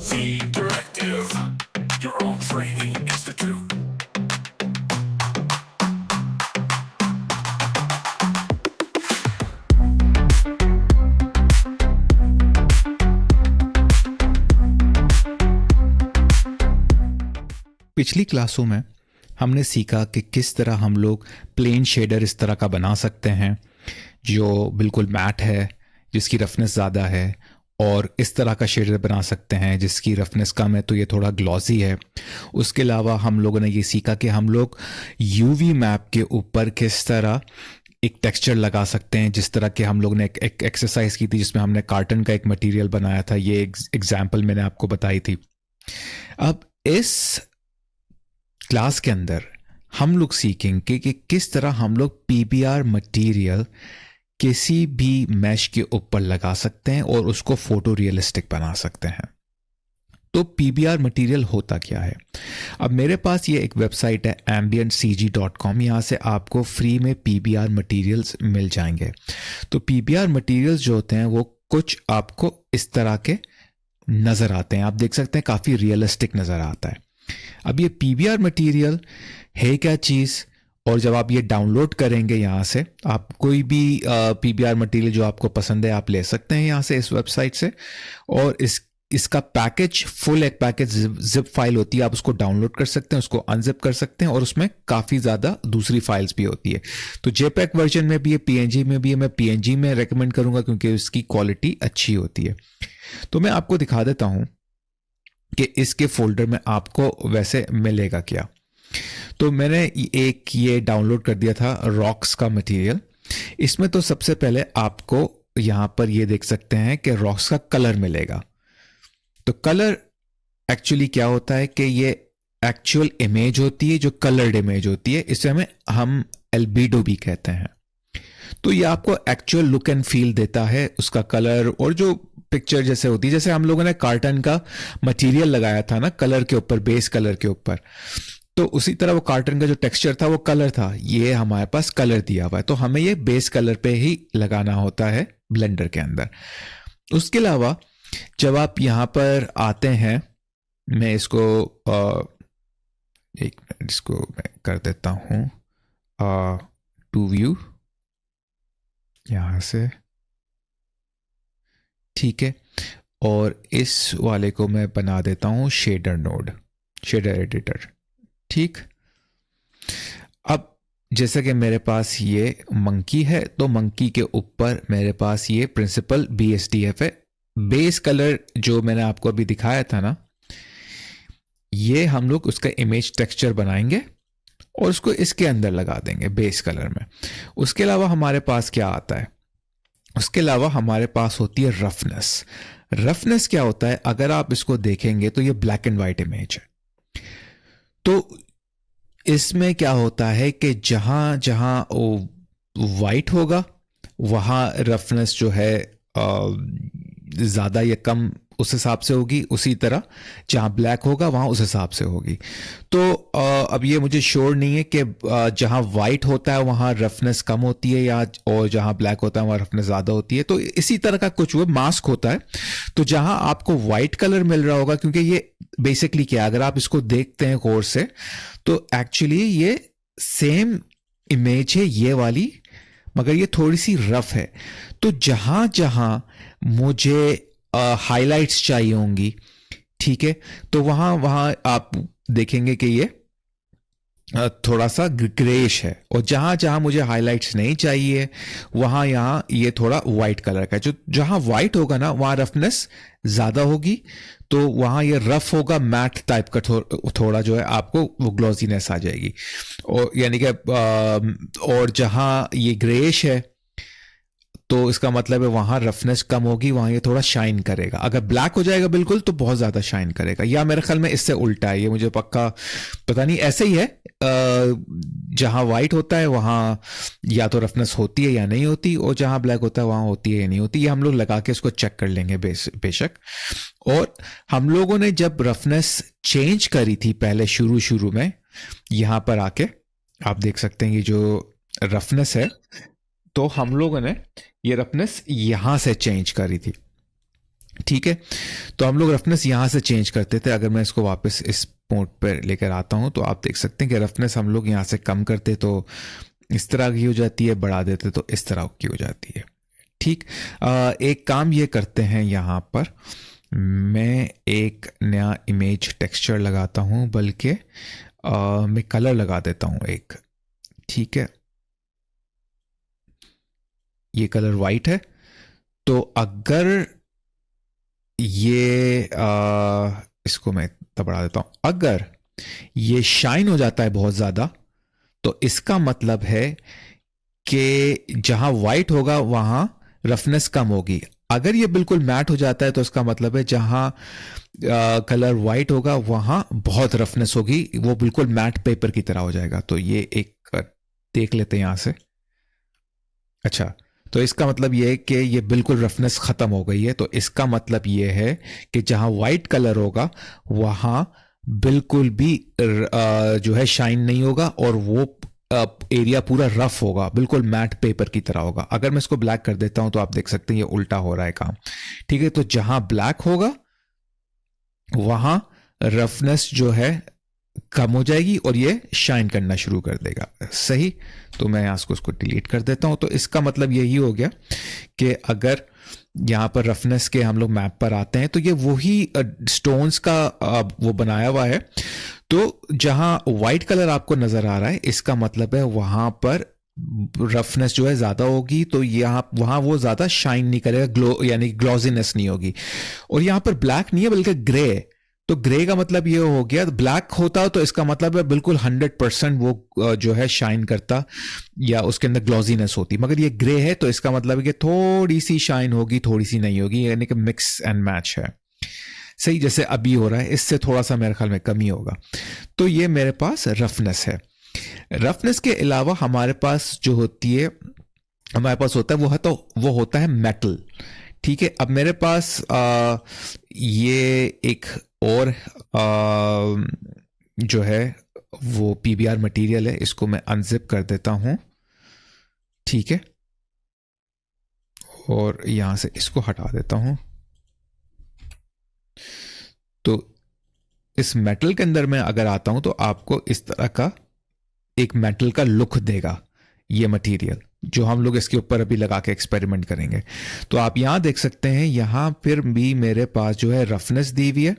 The Directive, your own training institute. पिछली क्लासों में हमने सीखा कि किस तरह हम लोग प्लेन शेडर इस तरह का बना सकते हैं जो बिल्कुल मैट है, जिसकी रफनेस ज़्यादा है, और इस तरह का शेडर बना सकते हैं जिसकी रफनेस कम है तो ये थोड़ा ग्लॉसी है। उसके अलावा हम लोगों ने ये सीखा कि हम लोग यूवी मैप के ऊपर किस तरह एक टेक्सचर लगा सकते हैं, जिस तरह के हम लोग ने एक एक्सरसाइज की थी जिसमें हमने कार्टन का एक मटेरियल बनाया था। ये एग्जाम्पल मैंने आपको बताई थी। अब इस क्लास के अंदर हम लोग सीखेंगे कि किस तरह हम लोग पीबीआर मटेरियल किसी भी मैश के ऊपर लगा सकते हैं और उसको फोटो रियलिस्टिक बना सकते हैं। तो पीबीआर मटेरियल होता क्या है? अब मेरे पास ये एक वेबसाइट है ambientcg.com। यहाँ से आपको फ्री में पीबीआर मटेरियल्स मिल जाएंगे। तो पीबीआर मटेरियल्स जो होते हैं वो कुछ आपको इस तरह के नज़र आते हैं। आप देख सकते हैं काफ़ी रियलिस्टिक नज़र आता है। अब ये पीबीआर मटेरियल है क्या चीज़, और जब आप ये डाउनलोड करेंगे यहाँ से, आप कोई भी पीबीआर मटेरियल जो आपको पसंद है आप ले सकते हैं यहाँ से, इस वेबसाइट से। और इसका पैकेज, फुल एक पैकेज जिप फाइल होती है, आप उसको डाउनलोड कर सकते हैं, उसको अनजिप कर सकते हैं, और उसमें काफ़ी ज़्यादा दूसरी फाइल्स भी होती है। तो जेपैक वर्जन में भी है, पीएनजी में भी है। मैं पीएनजी में रेकमेंड करूँगा क्योंकि उसकी क्वालिटी अच्छी होती है। तो मैं आपको दिखा देता हूँ कि इसके फोल्डर में आपको वैसे मिलेगा क्या। तो मैंने एक ये डाउनलोड कर दिया था रॉक्स का मटेरियल। इसमें तो सबसे पहले आपको यहां पर ये देख सकते हैं कि रॉक्स का कलर मिलेगा। तो कलर एक्चुअली क्या होता है कि ये एक्चुअल इमेज होती है जो कलर्ड इमेज होती है। इसे हम एल्बिडो भी कहते हैं। तो ये आपको एक्चुअल लुक एंड फील देता है, उसका कलर, और जो पिक्चर जैसे होती है, जैसे हम लोगों ने कार्टन का मटेरियल लगाया था ना कलर के ऊपर, बेस कलर के ऊपर, तो उसी तरह वो कार्टन का जो टेक्सचर था वो कलर था। ये हमारे पास कलर दिया हुआ है, तो हमें ये बेस कलर पे ही लगाना होता है ब्लेंडर के अंदर। उसके अलावा जब आप यहाँ पर आते हैं, मैं इसको एक मिनट इसको मैं कर देता हूँ टू व्यू यहाँ से, ठीक है। और इस वाले को मैं बना देता हूँ शेडर नोड, शेडर एडिटर, ठीक। अब जैसे कि मेरे पास ये मंकी है, तो मंकी के ऊपर मेरे पास ये प्रिंसिपल BSDF है। बेस कलर जो मैंने आपको अभी दिखाया था ना, ये हम लोग उसका इमेज टेक्सचर बनाएंगे और उसको इसके अंदर लगा देंगे बेस कलर में। उसके अलावा हमारे पास क्या आता है? उसके अलावा हमारे पास होती है रफनेस। रफनेस क्या होता है? अगर आप इसको देखेंगे तो ये ब्लैक एंड वाइट इमेज है। तो इसमें क्या होता है कि जहां जहां वाइट होगा वहां रफनेस जो है ज्यादा या कम उस हिसाब से होगी। उसी तरह जहां ब्लैक होगा वहां उस हिसाब से होगी। तो अब ये मुझे श्योर नहीं है कि जहां वाइट होता है वहां रफनेस कम होती है, या और जहां ब्लैक होता है वहां रफनेस ज्यादा होती है। तो इसी तरह का कुछ वो मास्क होता है। तो जहां आपको वाइट कलर मिल रहा होगा, क्योंकि ये बेसिकली क्या, अगर आप इसको देखते हैं गौर से, तो एक्चुअली ये सेम इमेज है ये वाली, मगर ये थोड़ी सी रफ है। तो जहां जहां मुझे हाइलाइट्स चाहिए होंगी, ठीक है, तो वहां वहां आप देखेंगे कि ये थोड़ा सा ग्रेश है। और जहां जहां मुझे हाइलाइट्स नहीं चाहिए वहां यहां ये थोड़ा वाइट कलर का है। जो जहां वाइट होगा ना वहां रफनेस ज्यादा होगी, तो वहां ये रफ होगा, मैट टाइप का थोड़ा जो है आपको वो ग्लॉसीनेस आ जाएगी। और यानी कि और जहां ये ग्रेश है तो इसका मतलब है वहां रफनेस कम होगी, वहां ये थोड़ा शाइन करेगा। अगर ब्लैक हो जाएगा बिल्कुल तो बहुत ज्यादा शाइन करेगा, या मेरे ख्याल में इससे उल्टा है, ये मुझे पक्का पता नहीं, ऐसे ही है। जहां वाइट होता है वहां या तो रफनेस होती है या नहीं होती, और जहां ब्लैक होता है वहां होती है या नहीं होती। ये हम लोग लगा के इसको चेक कर लेंगे बेशक। और हम लोगों ने जब रफनेस चेंज करी थी पहले शुरू शुरू में, यहां पर आके आप देख सकते हैं ये जो रफनेस है, तो हम लोगों ने ये रफनेस यहां से चेंज करी थी। ठीक है, तो हम लोग रफनेस यहाँ से चेंज करते थे। अगर मैं इसको वापस इस मोड पर लेकर आता हूँ तो आप देख सकते हैं कि रफनेस हम लोग यहाँ से कम करते तो इस तरह की हो जाती है, बढ़ा देते तो इस तरह की हो जाती है। ठीक, एक काम ये करते हैं, यहाँ पर मैं एक नया इमेज टेक्सचर लगाता हूँ, बल्कि मैं कलर लगा देता हूँ एक। ठीक है, ये कलर वाइट है, तो अगर ये इसको मैं बढ़ा देता हूं, अगर ये शाइन हो जाता है बहुत ज्यादा तो इसका मतलब है कि जहां वाइट होगा वहां रफनेस कम होगी। अगर ये बिल्कुल मैट हो जाता है तो इसका मतलब है जहां कलर वाइट होगा वहां बहुत रफनेस होगी, वो बिल्कुल मैट पेपर की तरह हो जाएगा। तो ये एक देख लेते हैं यहां से। अच्छा, तो इसका मतलब ये है कि ये बिल्कुल रफनेस खत्म हो गई है। तो इसका मतलब ये है कि जहां वाइट कलर होगा वहां बिल्कुल भी जो है शाइन नहीं होगा, और वो एरिया पूरा रफ होगा, बिल्कुल मैट पेपर की तरह होगा। अगर मैं इसको ब्लैक कर देता हूं तो आप देख सकते हैं ये उल्टा हो रहा है काम। ठीक है, तो जहां ब्लैक होगा वहां रफनेस जो है कम हो जाएगी और ये शाइन करना शुरू कर देगा। सही, तो मैं यहाँ उसको डिलीट कर देता हूं। तो इसका मतलब यही हो गया कि अगर यहाँ पर रफनेस के हम लोग मैप पर आते हैं तो ये वही स्टोन्स का वो बनाया हुआ है। तो जहां व्हाइट कलर आपको नजर आ रहा है इसका मतलब है वहां पर रफनेस जो है ज्यादा होगी, तो यहाँ वहां वो ज्यादा शाइन नहीं करेगा, ग्लो यानी ग्लॉजीनेस नहीं होगी। और यहाँ पर ब्लैक नहीं है बल्कि ग्रे है। तो ग्रे का मतलब ये हो गया, ब्लैक होता तो इसका मतलब है बिल्कुल 100% वो जो है शाइन करता या उसके अंदर ग्लॉजीनेस होती, मगर ये ग्रे है तो इसका मतलब है कि थोड़ी सी शाइन होगी, थोड़ी सी नहीं होगी, यानी कि मिक्स एंड मैच है। सही, जैसे अभी हो रहा है, इससे थोड़ा सा मेरे ख्याल में कमी होगा। तो ये मेरे पास रफनेस है। रफनेस के अलावा हमारे पास जो होती है, हमारे पास होता है वो होता है मेटल। ठीक है, अब मेरे पास ये एक और जो है वो पीबीआर मटेरियल है, इसको मैं अनजिप कर देता हूं। ठीक है, और यहां से इसको हटा देता हूं। तो इस मेटल के अंदर मैं अगर आता हूं तो आपको इस तरह का एक मेटल का लुक देगा ये मटेरियल, जो हम लोग इसके ऊपर अभी लगा के एक्सपेरिमेंट करेंगे। तो आप यहां देख सकते हैं, यहां फिर भी मेरे पास जो है रफनेस दी हुई है।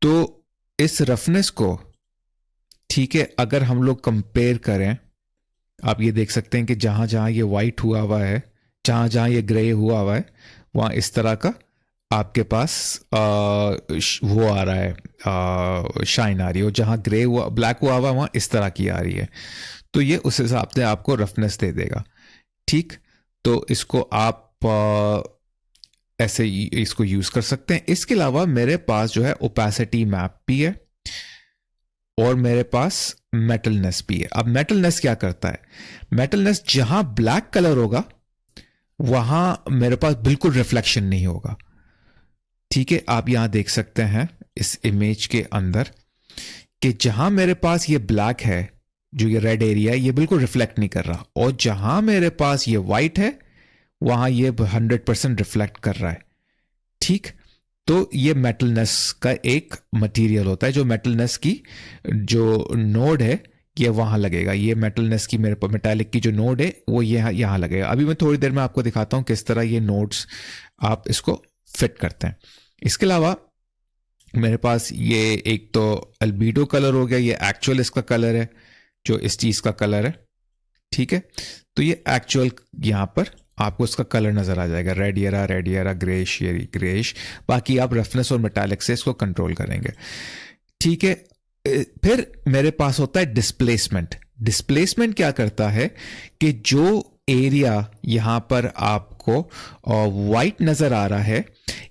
तो इस रफनेस को, ठीक है, अगर हम लोग कंपेयर करें, आप ये देख सकते हैं कि जहां जहां ये वाइट हुआ है, जहां जहां ये ग्रे हुआ है, वहां इस तरह का आपके पास वो आ रहा है, शाइन आ रही है। और जहां ग्रे हुआ ब्लैक हुआ वहां इस तरह की आ रही है। तो ये उस हिसाब से आपको रफनेस दे देगा। ठीक, तो इसको आप ऐसे इसको यूज कर सकते हैं। इसके अलावा मेरे पास जो है ओपेसिटी मैप भी है और मेरे पास मेटलनेस भी है। अब मेटलनेस क्या करता है? मेटलनेस जहां ब्लैक कलर होगा वहां मेरे पास बिल्कुल रिफ्लेक्शन नहीं होगा। ठीक है, आप यहां देख सकते हैं इस इमेज के अंदर कि जहां मेरे पास ये ब्लैक है, जो ये रेड एरिया है, ये बिल्कुल रिफ्लेक्ट नहीं कर रहा, और जहां मेरे पास ये वाइट है वहां ये 100% रिफ्लेक्ट कर रहा है। ठीक, तो ये मेटलनेस का एक मटेरियल होता है, जो मेटलनेस की जो नोड है ये वहां लगेगा। ये मेटलनेस की मेरे मेटालिक की जो नोड है वो यहां लगेगा। अभी मैं थोड़ी देर में आपको दिखाता हूं किस तरह ये नोड्स आप इसको फिट करते हैं। इसके अलावा मेरे पास ये एक तो अल्बीडो कलर हो गया, ये एक्चुअल इसका कलर है, जो इस चीज का कलर है। ठीक है, तो ये एक्चुअल यहां पर आपको इसका कलर नजर आ जाएगा, रेड ग्रेश, ये ग्रेश। बाकी आप रफनेस और मेटालिक से इसको कंट्रोल करेंगे। ठीक है, फिर मेरे पास होता है डिस्प्लेसमेंट। डिस्प्लेसमेंट क्या करता है कि जो एरिया यहां पर आपको वाइट नजर आ रहा है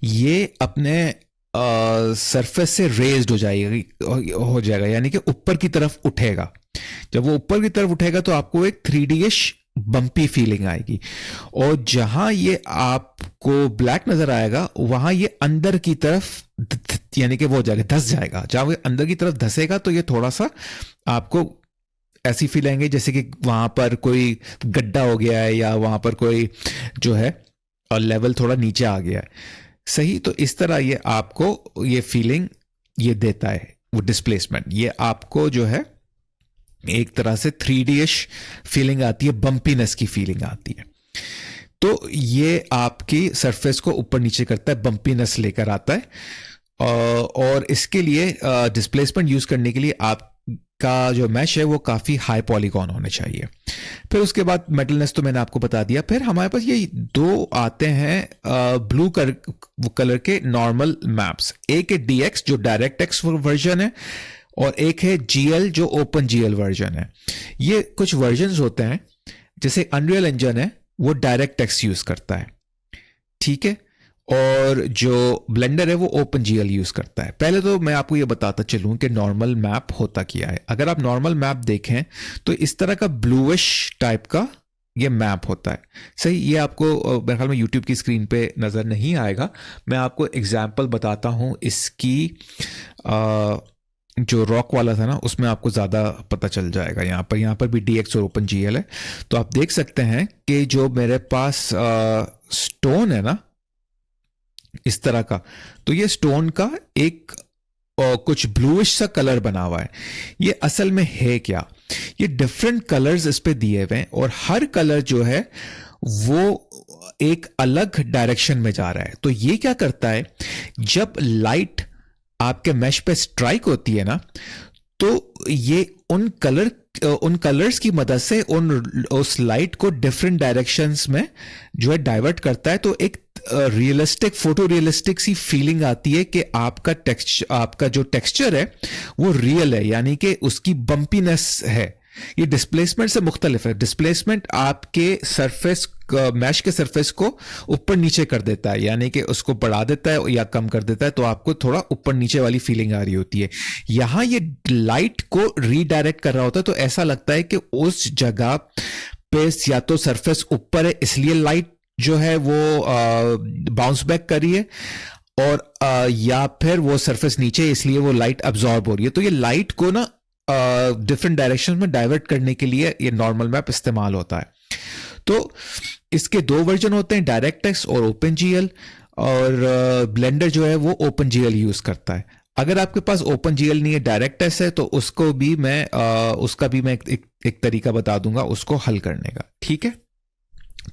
ये अपने सरफेस से रेज्ड हो जाएगा, यानी कि ऊपर की तरफ उठेगा। जब वो ऊपर की तरफ उठेगा तो आपको एक 3D-ish बम्पी फीलिंग आएगी। और जहां ये आपको ब्लैक नजर आएगा वहां ये अंदर की तरफ यानी कि वो हो जाएगा, धस जाएगा। जहां वो अंदर की तरफ धसेगा तो ये थोड़ा सा आपको ऐसी फील आएंगे जैसे कि वहां पर कोई गड्ढा हो गया है, या वहां पर कोई जो है और लेवल थोड़ा नीचे आ गया है। सही, तो इस तरह ये आपको ये फीलिंग ये देता है, वो डिस्प्लेसमेंट ये आपको जो है एक तरह से 3D-ish फीलिंग आती है, बम्पीनेस की फीलिंग आती है। तो ये आपकी सरफेस को ऊपर नीचे करता है, बम्पीनेस लेकर आता है। और इसके लिए डिस्प्लेसमेंट यूज करने के लिए आपका जो मैश है वो काफी हाई पॉलीगॉन होने चाहिए। फिर उसके बाद मेटलनेस तो मैंने आपको बता दिया। फिर हमारे पास ये दो आते हैं ब्लू कलर के नॉर्मल मैप्स। एक है DX जो डायरेक्ट एक्स वर्जन है, और एक है GL जो ओपन GL वर्जन है। ये कुछ वर्जन होते हैं, जैसे अनरियल इंजन है वो डायरेक्ट टेक्स्ट यूज करता है, ठीक है, और जो ब्लेंडर है वो ओपन GL यूज करता है। पहले तो मैं आपको ये बताता चलूं कि नॉर्मल मैप होता क्या है। अगर आप नॉर्मल मैप देखें तो इस तरह का ब्लूइश टाइप का ये मैप होता है। सही, ये आपको मेरे ख्याल में यूट्यूब की स्क्रीन पे नजर नहीं आएगा। मैं आपको एग्जाम्पल बताता हूं इसकी। जो रॉक वाला था ना उसमें आपको ज़्यादा पता चल जाएगा। यहाँ पर भी DX और ओपन GL है। तो आप देख सकते हैं कि जो मेरे पास स्टोन है ना इस तरह का, तो ये स्टोन का एक कुछ ब्लूइश सा कलर बना हुआ है। ये असल में है क्या, ये डिफरेंट कलर्स इस पे दिए हुए हैं, और हर कलर जो है वो एक अलग डायरेक्शन में जा रहा है। तो ये क्या करता है, जब लाइट आपके मैश पे स्ट्राइक होती है ना, तो ये उन कलर्स की मदद से उस लाइट को डिफरेंट डायरेक्शंस में जो है डाइवर्ट करता है। तो एक रियलिस्टिक, फोटो रियलिस्टिक सी फीलिंग आती है कि आपका जो टेक्सचर है वो रियल है, यानी कि उसकी बम्पीनेस है। ये डिस्प्लेसमेंट से मुख्तलिफ है। डिस्प्लेसमेंट आपके सरफेस, मैश के सरफेस को ऊपर नीचे कर देता है, यानी कि उसको बढ़ा देता है या कम कर देता है, तो आपको थोड़ा ऊपर नीचे वाली फीलिंग आ रही होती है। यहां ये लाइट को रीडायरेक्ट कर रहा होता है, तो ऐसा लगता है कि उस जगह पे या तो सरफेस ऊपर है इसलिए लाइट जो है वो बाउंस बैक कर रही है, और या फिर वो सरफेस नीचे है इसलिए वो लाइट अब्सॉर्ब हो रही है। तो ये लाइट को ना डिफरेंट डायरेक्शन में डाइवर्ट करने के लिए ये नॉर्मल मैप इस्तेमाल होता है। तो इसके दो वर्जन होते हैं, डायरेक्ट एक्स और ओपन GL, और ब्लेंडर जो है वो ओपन GL यूज करता है। अगर आपके पास ओपन GL नहीं है, डायरेक्ट एक्स है, तो उसका भी मैं एक तरीका बता दूंगा उसको हल करने का, ठीक है।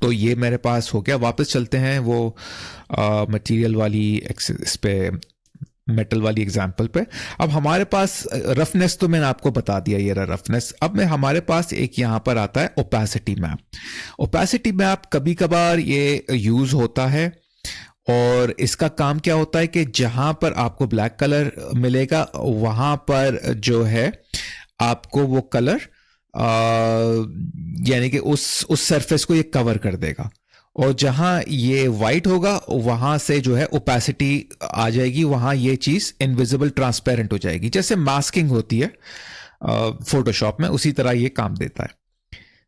तो ये मेरे पास हो गया। वापस चलते हैं वो मटेरियल वाली इस पे, मेटल वाली एग्जाम्पल पे। अब हमारे पास रफनेस तो मैंने आपको बता दिया, ये रहा रफनेस। अब हमारे पास एक यहां पर आता है ओपेसिटी मैप। ओपेसिटी मैप कभी कभार ये यूज होता है, और इसका काम क्या होता है कि जहां पर आपको ब्लैक कलर मिलेगा वहां पर जो है आपको वो कलर यानी कि उस सरफेस को ये कवर कर देगा, और जहां ये वाइट होगा वहां से जो है ओपेसिटी आ जाएगी, वहां ये चीज इनविजिबल, ट्रांसपेरेंट हो जाएगी, जैसे मास्किंग होती है फोटोशॉप में, उसी तरह ये काम देता है।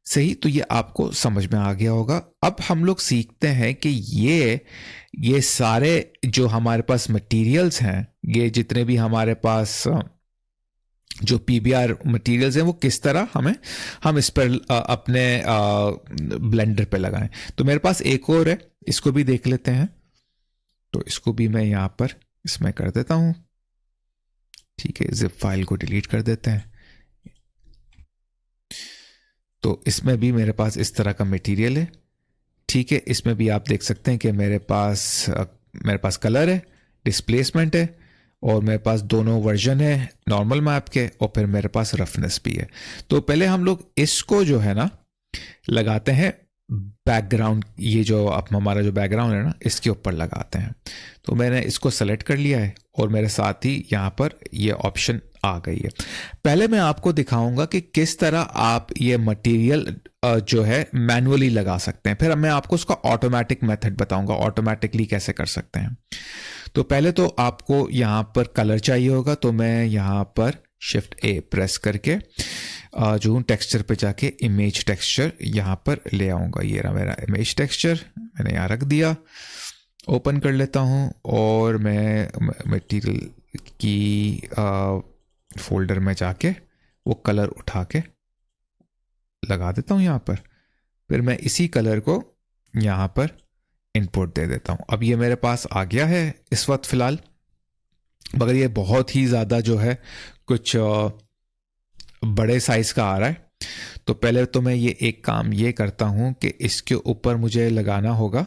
सही, तो ये आपको समझ में आ गया होगा। अब हम लोग सीखते हैं कि ये सारे जो हमारे पास मटेरियल्स हैं, ये जितने भी हमारे पास जो PBR मटेरियल्स हैं वो किस तरह हम इस पर अपने ब्लेंडर पे लगाएं। तो मेरे पास एक और है, इसको भी देख लेते हैं। तो इसको भी मैं यहां पर इसमें कर देता हूं, ठीक है। जिप फाइल को डिलीट कर देते हैं। तो इसमें भी मेरे पास इस तरह का मटेरियल है, ठीक है। इसमें भी आप देख सकते हैं कि मेरे पास कलर है, डिस्प्लेसमेंट है, और मेरे पास दोनों वर्जन है नॉर्मल मैप के, और फिर मेरे पास रफनेस भी है। तो पहले हम लोग इसको जो है ना लगाते हैं बैकग्राउंड, ये जो अब हमारा जो बैकग्राउंड है ना इसके ऊपर लगाते हैं। तो मैंने इसको सेलेक्ट कर लिया है, और मेरे साथ ही यहाँ पर ये ऑप्शन आ गई है। पहले मैं आपको दिखाऊंगा कि किस तरह आप ये मटेरियल जो है मैनुअली लगा सकते हैं, फिर मैं आपको उसका ऑटोमेटिक मेथड बताऊंगा, ऑटोमेटिकली कैसे कर सकते हैं। तो पहले तो आपको यहाँ पर कलर चाहिए होगा, तो मैं यहाँ पर Shift-A प्रेस करके जो टेक्सचर पे जाके इमेज टेक्सचर यहाँ पर ले आऊँगा। ये रहा मेरा इमेज टेक्सचर, मैंने यहाँ रख दिया। ओपन कर लेता हूँ, और मैं मटेरियल की फोल्डर में जाके वो कलर उठा के लगा देता हूँ यहाँ पर। फिर मैं इसी कलर को यहाँ पर इनपुट दे देता हूँ। अब ये मेरे पास आ गया है इस वक्त फ़िलहाल, मगर ये बहुत ही ज़्यादा जो है कुछ बड़े साइज़ का आ रहा है। तो पहले तो मैं ये एक काम ये करता हूँ कि इसके ऊपर मुझे लगाना होगा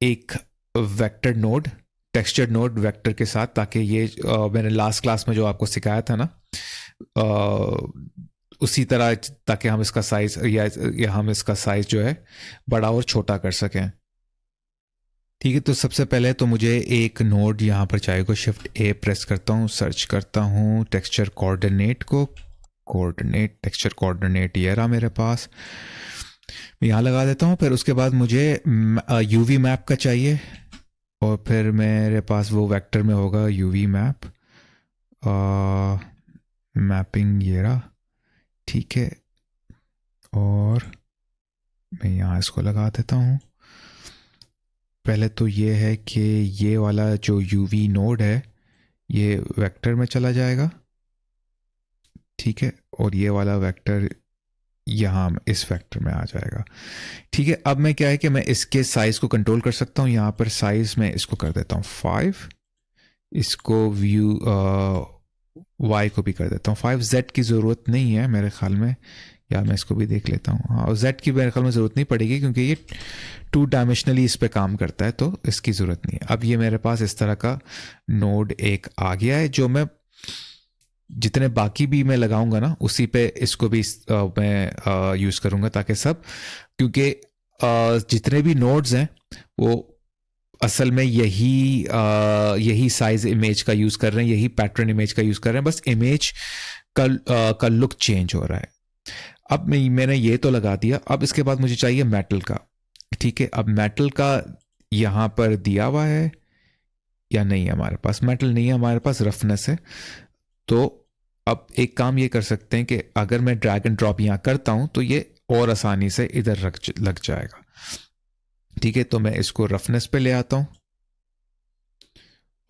एक vector node, texture node vector के साथ, ताकि ये मैंने लास्ट क्लास में जो आपको सिखाया था ना उसी तरह, ताकि हम इसका साइज या हम इसका साइज जो है बड़ा और छोटा कर सकें। ठीक है, तो सबसे पहले तो मुझे एक नोड यहाँ पर चाहिए। शिफ्ट ए प्रेस करता हूँ, सर्च करता हूँ टेक्सचर कोऑर्डिनेट को, कोऑर्डिनेट टेक्सचर कोऑर्डिनेट ये रहा मेरे पास, मैं यहाँ लगा देता हूँ। फिर उसके बाद मुझे यूवी मैप का चाहिए, और फिर मेरे पास वो वेक्टर में होगा यूवी मैप, मैपिंग ये रहा, ठीक है। और मैं यहाँ इसको लगा देता हूँ। पहले तो ये है कि ये वाला जो यूवी नोड है ये वेक्टर में चला जाएगा, ठीक है, और ये वाला वेक्टर यहाँ इस वेक्टर में आ जाएगा, ठीक है। अब मैं क्या है कि मैं इसके साइज को कंट्रोल कर सकता हूँ। यहाँ पर साइज में इसको कर देता हूँ 5, इसको व्यू y को भी कर देता हूँ 5। z की ज़रूरत नहीं है मेरे ख्याल में, या मैं इसको भी देख लेता हूँ। हाँ, z की मेरे ख्याल में ज़रूरत नहीं पड़ेगी क्योंकि ये 2 डायमेंशनली इस पे काम करता है, तो इसकी ज़रूरत नहीं है। अब ये मेरे पास इस तरह का नोड एक आ गया है, जो मैं जितने बाकी भी मैं लगाऊंगा ना उसी पे इसको भी मैं यूज़ करूंगा, ताकि सब, क्योंकि जितने भी नोड्स हैं वो असल में यही साइज इमेज का यूज़ कर रहे हैं, यही पैटर्न इमेज का यूज़ कर रहे हैं, बस इमेज का लुक चेंज हो रहा है। अब मैंने ये तो लगा दिया। अब इसके बाद मुझे चाहिए मेटल का, ठीक है। अब मेटल का यहाँ पर दिया हुआ है या नहीं है? हमारे पास मेटल नहीं है, हमारे पास रफनेस है। तो अब एक काम ये कर सकते हैं कि अगर मैं ड्रैग एंड ड्रॉप यहाँ करता हूँ तो ये और आसानी से इधर लग जाएगा, ठीक है। तो मैं इसको रफनेस पे ले आता हूँ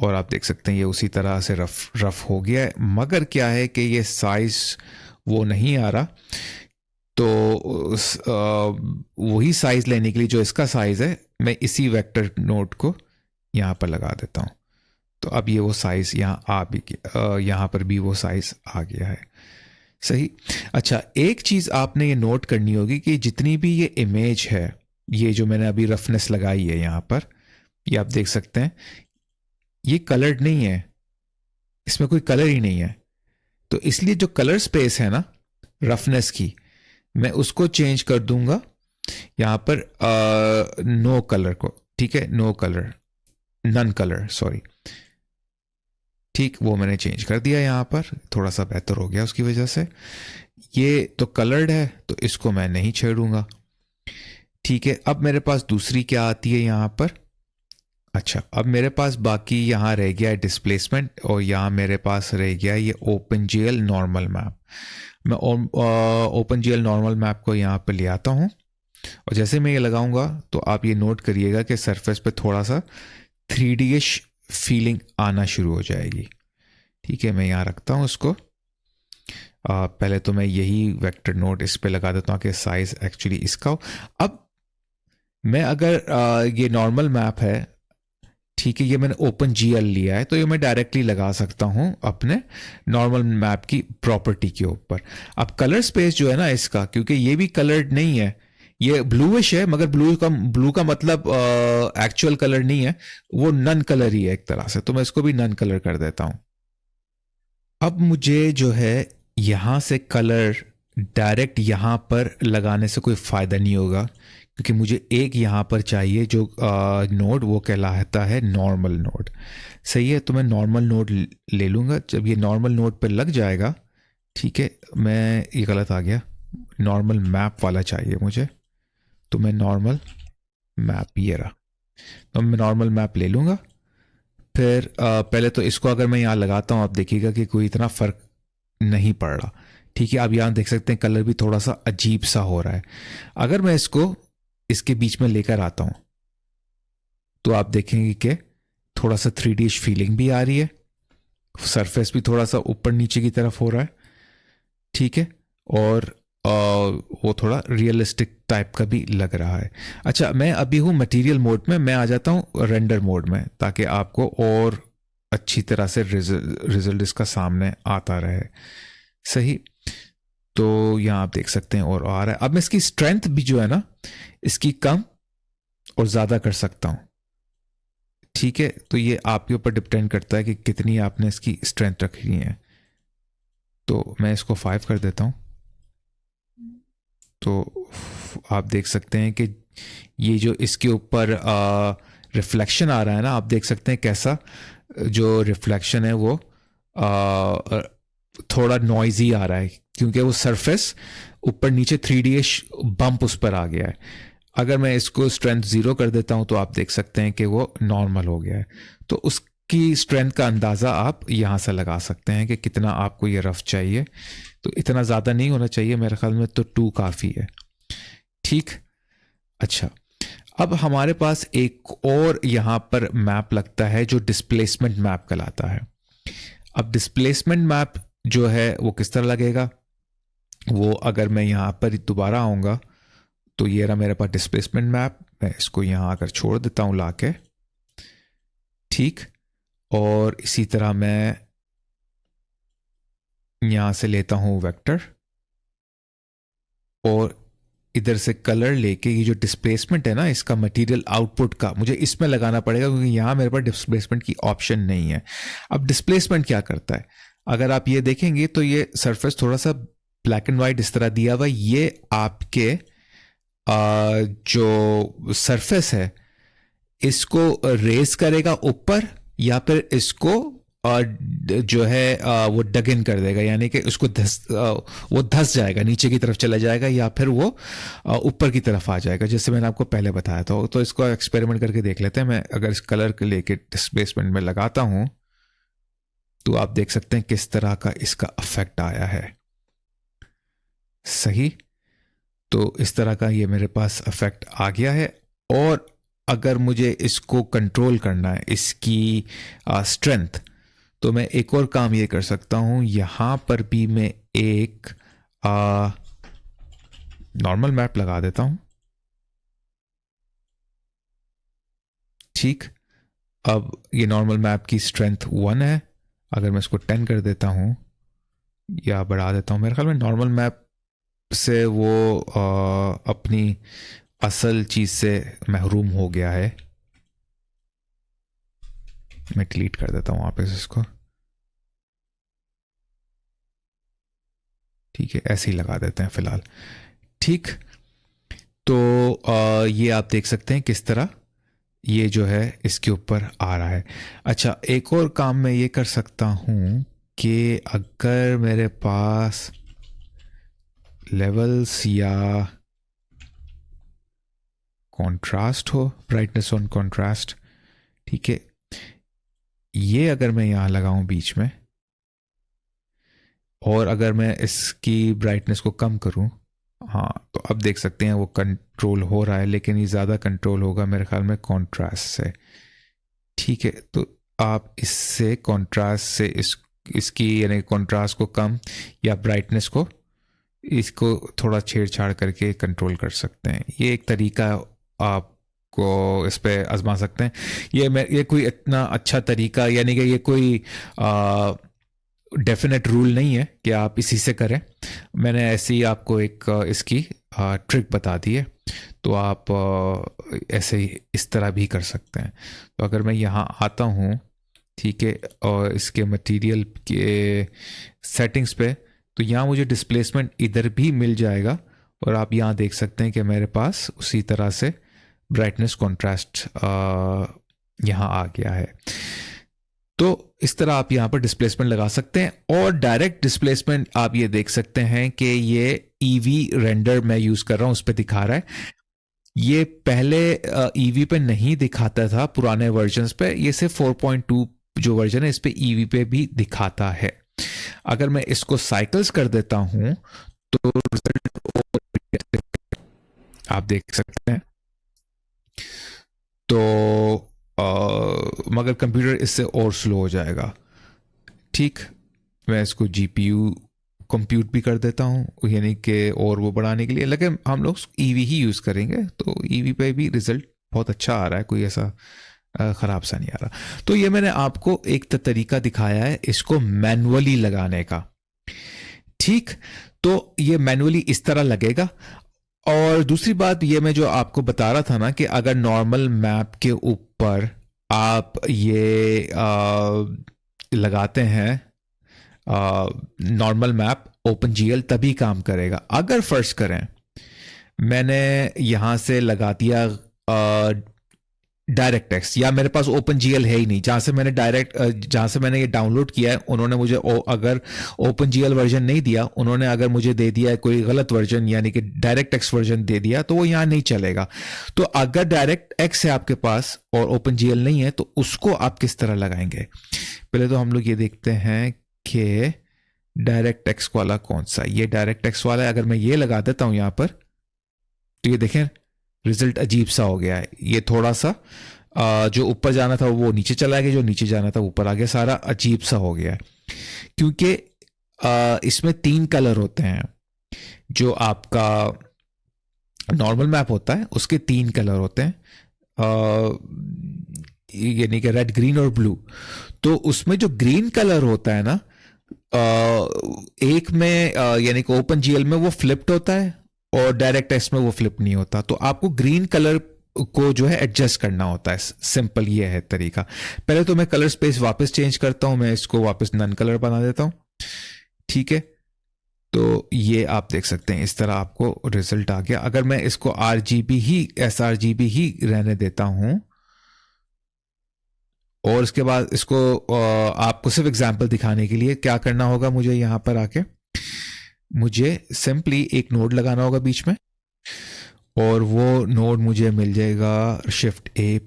और आप देख सकते हैं ये उसी तरह से रफ हो गया है। मगर क्या है कि ये साइज वो नहीं आ रहा, तो वही साइज लेने के लिए जो इसका साइज है मैं इसी वेक्टर नोड को यहाँ पर लगा देता हूँ। तो अब ये वो साइज यहाँ आ भी गया, यहाँ पर भी वो साइज आ गया है, सही। अच्छा, एक चीज़ आपने ये नोट करनी होगी कि जितनी भी ये इमेज है, ये जो मैंने अभी रफनेस लगाई है यहाँ पर, ये आप देख सकते हैं ये कलर्ड नहीं है, इसमें कोई कलर ही नहीं है। तो इसलिए जो कलर स्पेस है ना रफनेस की, मैं उसको चेंज कर दूंगा यहाँ पर नो कलर को, ठीक है, no colour, none colour, sorry, ठीक, वो मैंने चेंज कर दिया। यहाँ पर थोड़ा सा बेहतर हो गया उसकी वजह से। ये तो कलर्ड है तो इसको मैं नहीं छेड़ूंगा, ठीक है। अब मेरे पास दूसरी क्या आती है यहाँ पर? अच्छा, अब मेरे पास बाकी यहाँ रह गया है डिस्प्लेसमेंट, और यहाँ मेरे पास रह गया है ये OpenGL नॉर्मल मैप। मैं OpenGL नॉर्मल मैप को यहाँ पे ले आता हूँ, और जैसे मैं ये लगाऊंगा तो आप ये नोट करिएगा कि सरफेस पे थोड़ा सा 3D-ish फीलिंग आना शुरू हो जाएगी, ठीक है। मैं यहाँ रखता हूँ उसको। पहले तो मैं यही वेक्टर नोड इस पे लगा देता हूँ कि साइज एक्चुअली इसका हो। अब मैं अगर ये नॉर्मल मैप है, ठीक है, ये मैंने OpenGL लिया है, तो ये मैं डायरेक्टली लगा सकता हूँ अपने नॉर्मल मैप की प्रॉपर्टी के ऊपर। अब कलर स्पेस जो है ना इसका, क्योंकि ये भी कलर्ड नहीं है, ये ब्लूइश है, मगर ब्लू का मतलब एक्चुअल कलर नहीं है, वो नन कलर ही है एक तरह से, तो मैं इसको भी नन कलर कर देता हूँ। अब मुझे जो है यहाँ से कलर डायरेक्ट यहाँ पर लगाने से कोई फ़ायदा नहीं होगा, क्योंकि मुझे एक यहाँ पर चाहिए जो नोड, वो कहलाता है नॉर्मल नोड, सही है। तो मैं नॉर्मल नोड ले लूँगा। जब ये नॉर्मल नोड पर लग जाएगा, ठीक है, मैं ये गलत आ गया, नॉर्मल मैप वाला चाहिए मुझे, तो मैं नॉर्मल मैप ये रहा, तो मैं नॉर्मल मैप ले लूँगा। फिर पहले तो इसको अगर मैं यहाँ लगाता हूँ, आप देखिएगा कि कोई इतना फ़र्क नहीं पड़ रहा, ठीक है। आप यहाँ देख सकते हैं कलर भी थोड़ा सा अजीब सा हो रहा है। अगर मैं इसको इसके बीच में लेकर आता हूँ तो आप देखेंगे कि थोड़ा सा 3D फीलिंग भी आ रही है, सरफेस भी थोड़ा सा ऊपर नीचे की तरफ हो रहा है, ठीक है। और वो थोड़ा रियलिस्टिक टाइप का भी लग रहा है। अच्छा, मैं अभी हूँ मटेरियल मोड में, मैं आ जाता हूँ रेंडर मोड में ताकि आपको और अच्छी तरह से रिजल्ट इसका सामने आता रहे। सही, तो यहाँ आप देख सकते हैं और आ रहा है। अब मैं इसकी स्ट्रेंथ भी जो है ना, इसकी कम और ज़्यादा कर सकता हूँ। ठीक है, तो ये आपके ऊपर डिपेंड करता है कि कितनी आपने इसकी स्ट्रेंथ रखनी है। तो मैं इसको 5 कर देता हूँ। तो आप देख सकते हैं कि ये जो इसके ऊपर रिफ्लेक्शन आ रहा है ना, आप देख सकते हैं कैसा जो रिफ्लेक्शन है वो थोड़ा नॉइजी आ रहा है, क्योंकि वो सरफेस ऊपर नीचे 3D बम्प उस पर आ गया है। अगर मैं इसको स्ट्रेंथ 0 कर देता हूं तो आप देख सकते हैं कि वो नॉर्मल हो गया है। तो उसकी स्ट्रेंथ का अंदाज़ा आप यहाँ से लगा सकते हैं कि कितना आपको ये रफ चाहिए। तो इतना ज़्यादा नहीं होना चाहिए, मेरे ख्याल में तो 2 काफ़ी है। ठीक, अच्छा, अब हमारे पास एक और यहाँ पर मैप लगता है जो डिस्प्लेसमेंट मैप कहलाता है। अब डिस्प्लेसमेंट मैप जो है वो किस तरह लगेगा, वो अगर मैं यहाँ पर दोबारा आऊँगा तो ये रहा मेरे पास डिस्प्लेसमेंट मैप। मैं इसको यहाँ आकर छोड़ देता हूँ लाके। ठीक, और इसी तरह मैं यहाँ से लेता हूँ वेक्टर और इधर से कलर लेके ये जो डिस्प्लेसमेंट है ना इसका मटेरियल आउटपुट का मुझे इसमें लगाना पड़ेगा, क्योंकि यहाँ मेरे पास डिस्प्लेसमेंट की ऑप्शन नहीं है। अब डिस्प्लेसमेंट क्या करता है, अगर आप ये देखेंगे तो ये सरफेस थोड़ा सा ब्लैक एंड वाइट इस तरह दिया हुआ है। ये आपके जो सरफेस है इसको रेस करेगा ऊपर, या फिर इसको जो है वो डग इन कर देगा, यानी कि उसको वो धस जाएगा, नीचे की तरफ चला जाएगा, या फिर वो ऊपर की तरफ आ जाएगा, जैसे मैंने आपको पहले बताया था। तो इसको एक्सपेरिमेंट करके देख लेते हैं। मैं अगर इस कलर को लेके डिस्प्लेसमेंट में लगाता हूं तो आप देख सकते हैं किस तरह का इसका इफेक्ट आया है। सही, तो इस तरह का ये मेरे पास इफेक्ट आ गया है। और अगर मुझे इसको कंट्रोल करना है, इसकी स्ट्रेंथ, तो मैं एक और काम ये कर सकता हूं, यहां पर भी मैं एक नॉर्मल मैप लगा देता हूं। ठीक, अब ये नॉर्मल मैप की स्ट्रेंथ 1 है। अगर मैं इसको 10 कर देता हूं या बढ़ा देता हूं, मेरे ख्याल में नॉर्मल मैप से वो अपनी असल चीज से महरूम हो गया है। मैं डिलीट कर देता हूं वापस इसको। ठीक है, ऐसे ही लगा देते हैं फिलहाल। ठीक, तो ये आप देख सकते हैं किस तरह ये जो है इसके ऊपर आ रहा है। अच्छा, एक और काम मैं ये कर सकता हूं कि अगर मेरे पास लेवल्स या कॉन्ट्रास्ट हो, ब्राइटनेस ऑन कॉन्ट्रास्ट, ठीक है, ये अगर मैं यहां लगाऊं बीच में, और अगर मैं इसकी ब्राइटनेस को कम करूं, हाँ, तो अब देख सकते हैं वो कंट्रोल हो रहा है, लेकिन ये ज़्यादा कंट्रोल होगा मेरे ख्याल में कॉन्ट्रास्ट से। ठीक है, तो आप इससे कॉन्ट्रास्ट से इसकी यानी कॉन्ट्रास्ट को कम या ब्राइटनेस को इसको थोड़ा छेड़छाड़ करके कंट्रोल कर सकते हैं। ये एक तरीका आपको इस पे आजमा सकते हैं। ये कोई इतना अच्छा तरीका, यानी कि ये कोई डेफिनेट रूल नहीं है कि आप इसी से करें। मैंने ऐसे ही आपको एक इसकी ट्रिक बता दी है, तो आप ऐसे ही इस तरह भी कर सकते हैं। तो अगर मैं यहाँ आता हूँ, ठीक है, और इसके मटेरियल के सेटिंग्स पे, तो यहाँ मुझे डिस्प्लेसमेंट इधर भी मिल जाएगा, और आप यहाँ देख सकते हैं कि मेरे पास उसी तरह से ब्राइटनेस कॉन्ट्रास्ट यहाँ आ गया है। तो इस तरह आप यहाँ पर डिस्प्लेसमेंट लगा सकते हैं। और डायरेक्ट डिस्प्लेसमेंट आप ये देख सकते हैं कि ये ईवी रेंडर मैं यूज कर रहा हूं, उस पर दिखा रहा है। ये पहले ईवी पे नहीं दिखाता था पुराने वर्जन्स पे, ये सिर्फ 4.2 जो वर्जन है इस पे ईवी पे भी दिखाता है। अगर मैं इसको साइकिल्स कर देता हूं तो रिजल्ट आप देख सकते हैं। तो मगर कंप्यूटर इससे और स्लो हो जाएगा। ठीक, मैं इसको जीपीयू कंप्यूट भी कर देता हूँ, यानी कि और वो बढ़ाने के लिए, लेकिन हम लोग ईवी ही यूज़ करेंगे, तो ईवी पे भी रिजल्ट बहुत अच्छा आ रहा है, कोई ऐसा ख़राब सा नहीं आ रहा। तो ये मैंने आपको एक तरीका दिखाया है इसको मैनुअली लगाने का, ठीक। तो ये मैनुअली इस तरह लगेगा। और दूसरी बात ये मैं जो आपको बता रहा था ना कि अगर नॉर्मल मैप के ऊपर आप ये लगाते हैं नॉर्मल मैप ओपन जीएल, तभी काम करेगा। अगर फर्स्ट करें मैंने यहाँ से लगा दिया डायरेक्ट टेक्स्ट, या मेरे पास ओपन जीएल है ही नहीं, जहाँ से मैंने ये डाउनलोड किया है उन्होंने मुझे अगर ओपन जीएल वर्जन नहीं दिया, उन्होंने अगर मुझे दे दिया है कोई गलत वर्जन, यानी कि डायरेक्ट टेक्स्ट वर्जन दे दिया, तो वो यहाँ नहीं चलेगा। तो अगर डायरेक्ट एक्स है आपके पास और ओपन जीएल नहीं है, तो उसको आप किस तरह लगाएंगे। पहले तो हम लोग ये देखते हैं कि डायरेक्ट टेक्स्ट वाला कौन सा, ये डायरेक्ट टेक्स्ट वाला है। अगर मैं ये लगा देता हूं यहां पर, तो ये देखें रिजल्ट अजीब सा हो गया है। ये थोड़ा सा जो ऊपर जाना था वो नीचे चला गया, जो नीचे जाना था ऊपर आ गया, सारा अजीब सा हो गया है। क्योंकि इसमें 3 कलर होते हैं। जो आपका नॉर्मल मैप होता है उसके 3 कलर होते हैं, यानी कि रेड, ग्रीन और ब्लू। तो उसमें जो ग्रीन कलर होता है ना, एक में यानी कि ओपन जीएल में वो फ्लिप्ड होता है और डायरेक्ट टेक्स्ट में वो फ्लिप नहीं होता। तो आपको ग्रीन कलर को जो है एडजस्ट करना होता है। सिंपल ये है तरीका। पहले तो मैं कलर स्पेस वापस चेंज करता हूं, मैं इसको वापस नन कलर बना देता हूं, ठीक है। तो ये आप देख सकते हैं इस तरह आपको रिजल्ट आ गया। अगर मैं इसको sRGB ही रहने देता हूं, और इसके बाद इसको आपको सिर्फ एग्जांपल दिखाने के लिए क्या करना होगा, मुझे यहां पर आके मुझे सिंपली एक नोड लगाना होगा बीच में, और वो नोड मुझे मिल जाएगा शिफ्ट A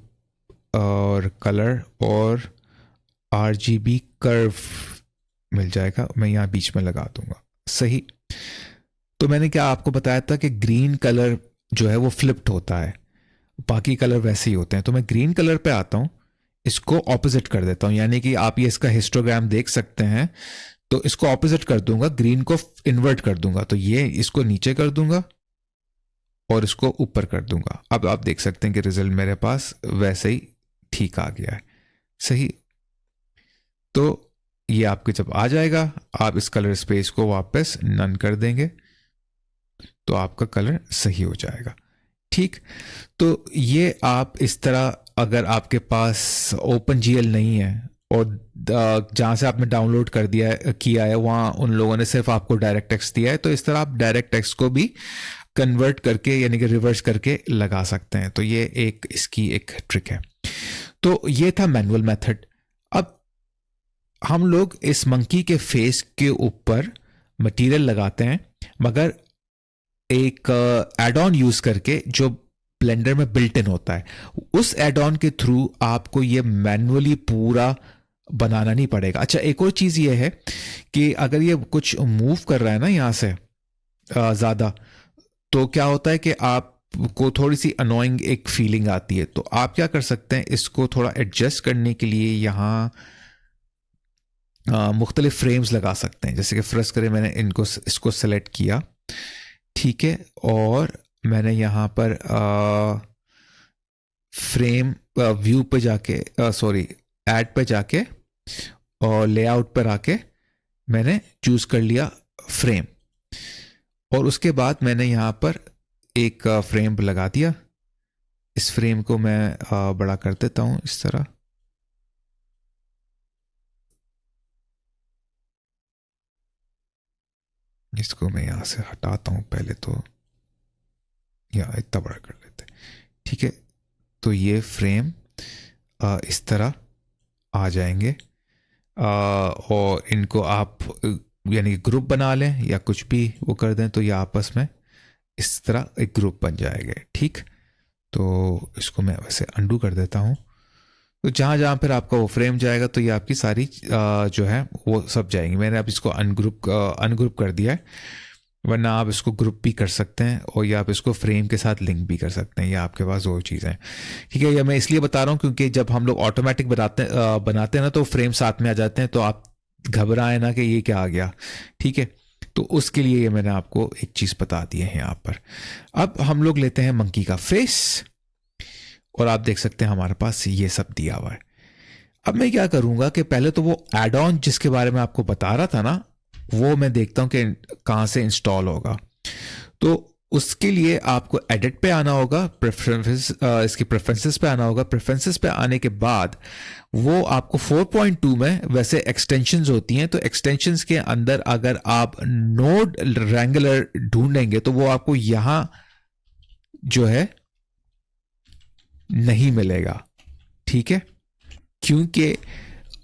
और कलर और RGB कर्व मिल जाएगा। मैं यहां बीच में लगा दूंगा, सही। तो मैंने क्या आपको बताया था कि ग्रीन कलर जो है वो फ्लिप्ड होता है, बाकी कलर वैसे ही होते हैं। तो मैं ग्रीन कलर पे आता हूं, इसको ऑपोजिट कर देता हूं, यानी कि आप ये इसका हिस्टोग्राम देख सकते हैं। तो इसको ऑपोजिट कर दूंगा, ग्रीन को इन्वर्ट कर दूंगा। तो ये इसको नीचे कर दूंगा और इसको ऊपर कर दूंगा। अब आप देख सकते हैं कि रिजल्ट मेरे पास वैसे ही ठीक आ गया है, सही। तो ये आपके जब आ जाएगा, आप इस कलर स्पेस को वापस नन कर देंगे तो आपका कलर सही हो जाएगा, ठीक। तो ये आप इस तरह, अगर आपके पास ओपन जीएल नहीं है और जहां से आपने डाउनलोड किया है वहां उन लोगों ने सिर्फ आपको डायरेक्ट टेक्स्ट दिया है, तो इस तरह आप डायरेक्ट टेक्स्ट को भी कन्वर्ट करके यानी कि रिवर्स करके लगा सकते हैं। तो ये इसकी एक ट्रिक है। तो ये था मैनुअल मेथड। अब हम लोग इस मंकी के फेस के ऊपर मटेरियल लगाते हैं, मगर एक एड ऑन यूज करके जो ब्लेंडर में बिल्ट इन होता है। उस एड ऑन के थ्रू आपको ये मैनुअली पूरा बनाना नहीं पड़ेगा। अच्छा, एक और चीज ये है कि अगर ये कुछ मूव कर रहा है ना यहां से ज्यादा, तो क्या होता है कि आपको थोड़ी सी अनोइंग एक फीलिंग आती है। तो आप क्या कर सकते हैं, इसको थोड़ा एडजस्ट करने के लिए यहां मुख्तलिफ फ्रेम्स लगा सकते हैं। जैसे कि फर्ज करें मैंने इसको सेलेक्ट किया, ठीक है, और मैंने यहां पर फ्रेम व्यू पे जाके ऐड पे जाके और लेआउट पर आके मैंने चूज कर लिया फ्रेम, और उसके बाद मैंने यहां पर एक फ्रेम लगा दिया। इस फ्रेम को मैं बड़ा कर देता हूं इस तरह। इसको मैं यहां से हटाता हूं पहले, तो या इतना बड़ा कर लेते, ठीक है। तो ये फ्रेम इस तरह आ जाएंगे, और इनको आप यानी ग्रुप बना लें या कुछ भी वो कर दें, तो ये आपस में इस तरह एक ग्रुप बन जाएगा, ठीक। तो इसको मैं वैसे अंडू कर देता हूं। तो जहां जहां फिर आपका वो फ्रेम जाएगा तो ये आपकी सारी जो है वो सब जाएंगी। मैंने अब इसको अनग्रुप कर दिया है, वरना आप इसको ग्रुप भी कर सकते हैं और या आप इसको फ्रेम के साथ लिंक भी कर सकते हैं। या आपके पास दो चीज़ें हैं, ठीक है। या मैं इसलिए बता रहा हूँ क्योंकि जब हम लोग ऑटोमेटिक बनाते हैं ना, तो फ्रेम साथ में आ जाते हैं, तो आप घबराए ना कि ये क्या आ गया, ठीक है। तो उसके लिए ये मैंने आपको एक चीज बता दी है यहाँ पर। अब हम लोग लेते हैं मंकी का फेस, और आप देख सकते हैं हमारे पास ये सब दिया हुआ है। अब मैं क्या करूंगा कि पहले तो वो एड ऑन जिसके बारे में आपको बता रहा था ना, वो मैं देखता हूं कि कहां से इंस्टॉल होगा। तो उसके लिए आपको एडिट पे आना होगा, प्रेफरेंसेस, इसकी प्रेफरेंसेस पे आना होगा। प्रेफरेंसेस पे आने के बाद वो आपको 4.2 में वैसे एक्सटेंशंस होती हैं, तो एक्सटेंशंस के अंदर अगर आप नोड रेंगुलर ढूंढेंगे तो वो आपको यहां जो है नहीं मिलेगा, ठीक है, क्योंकि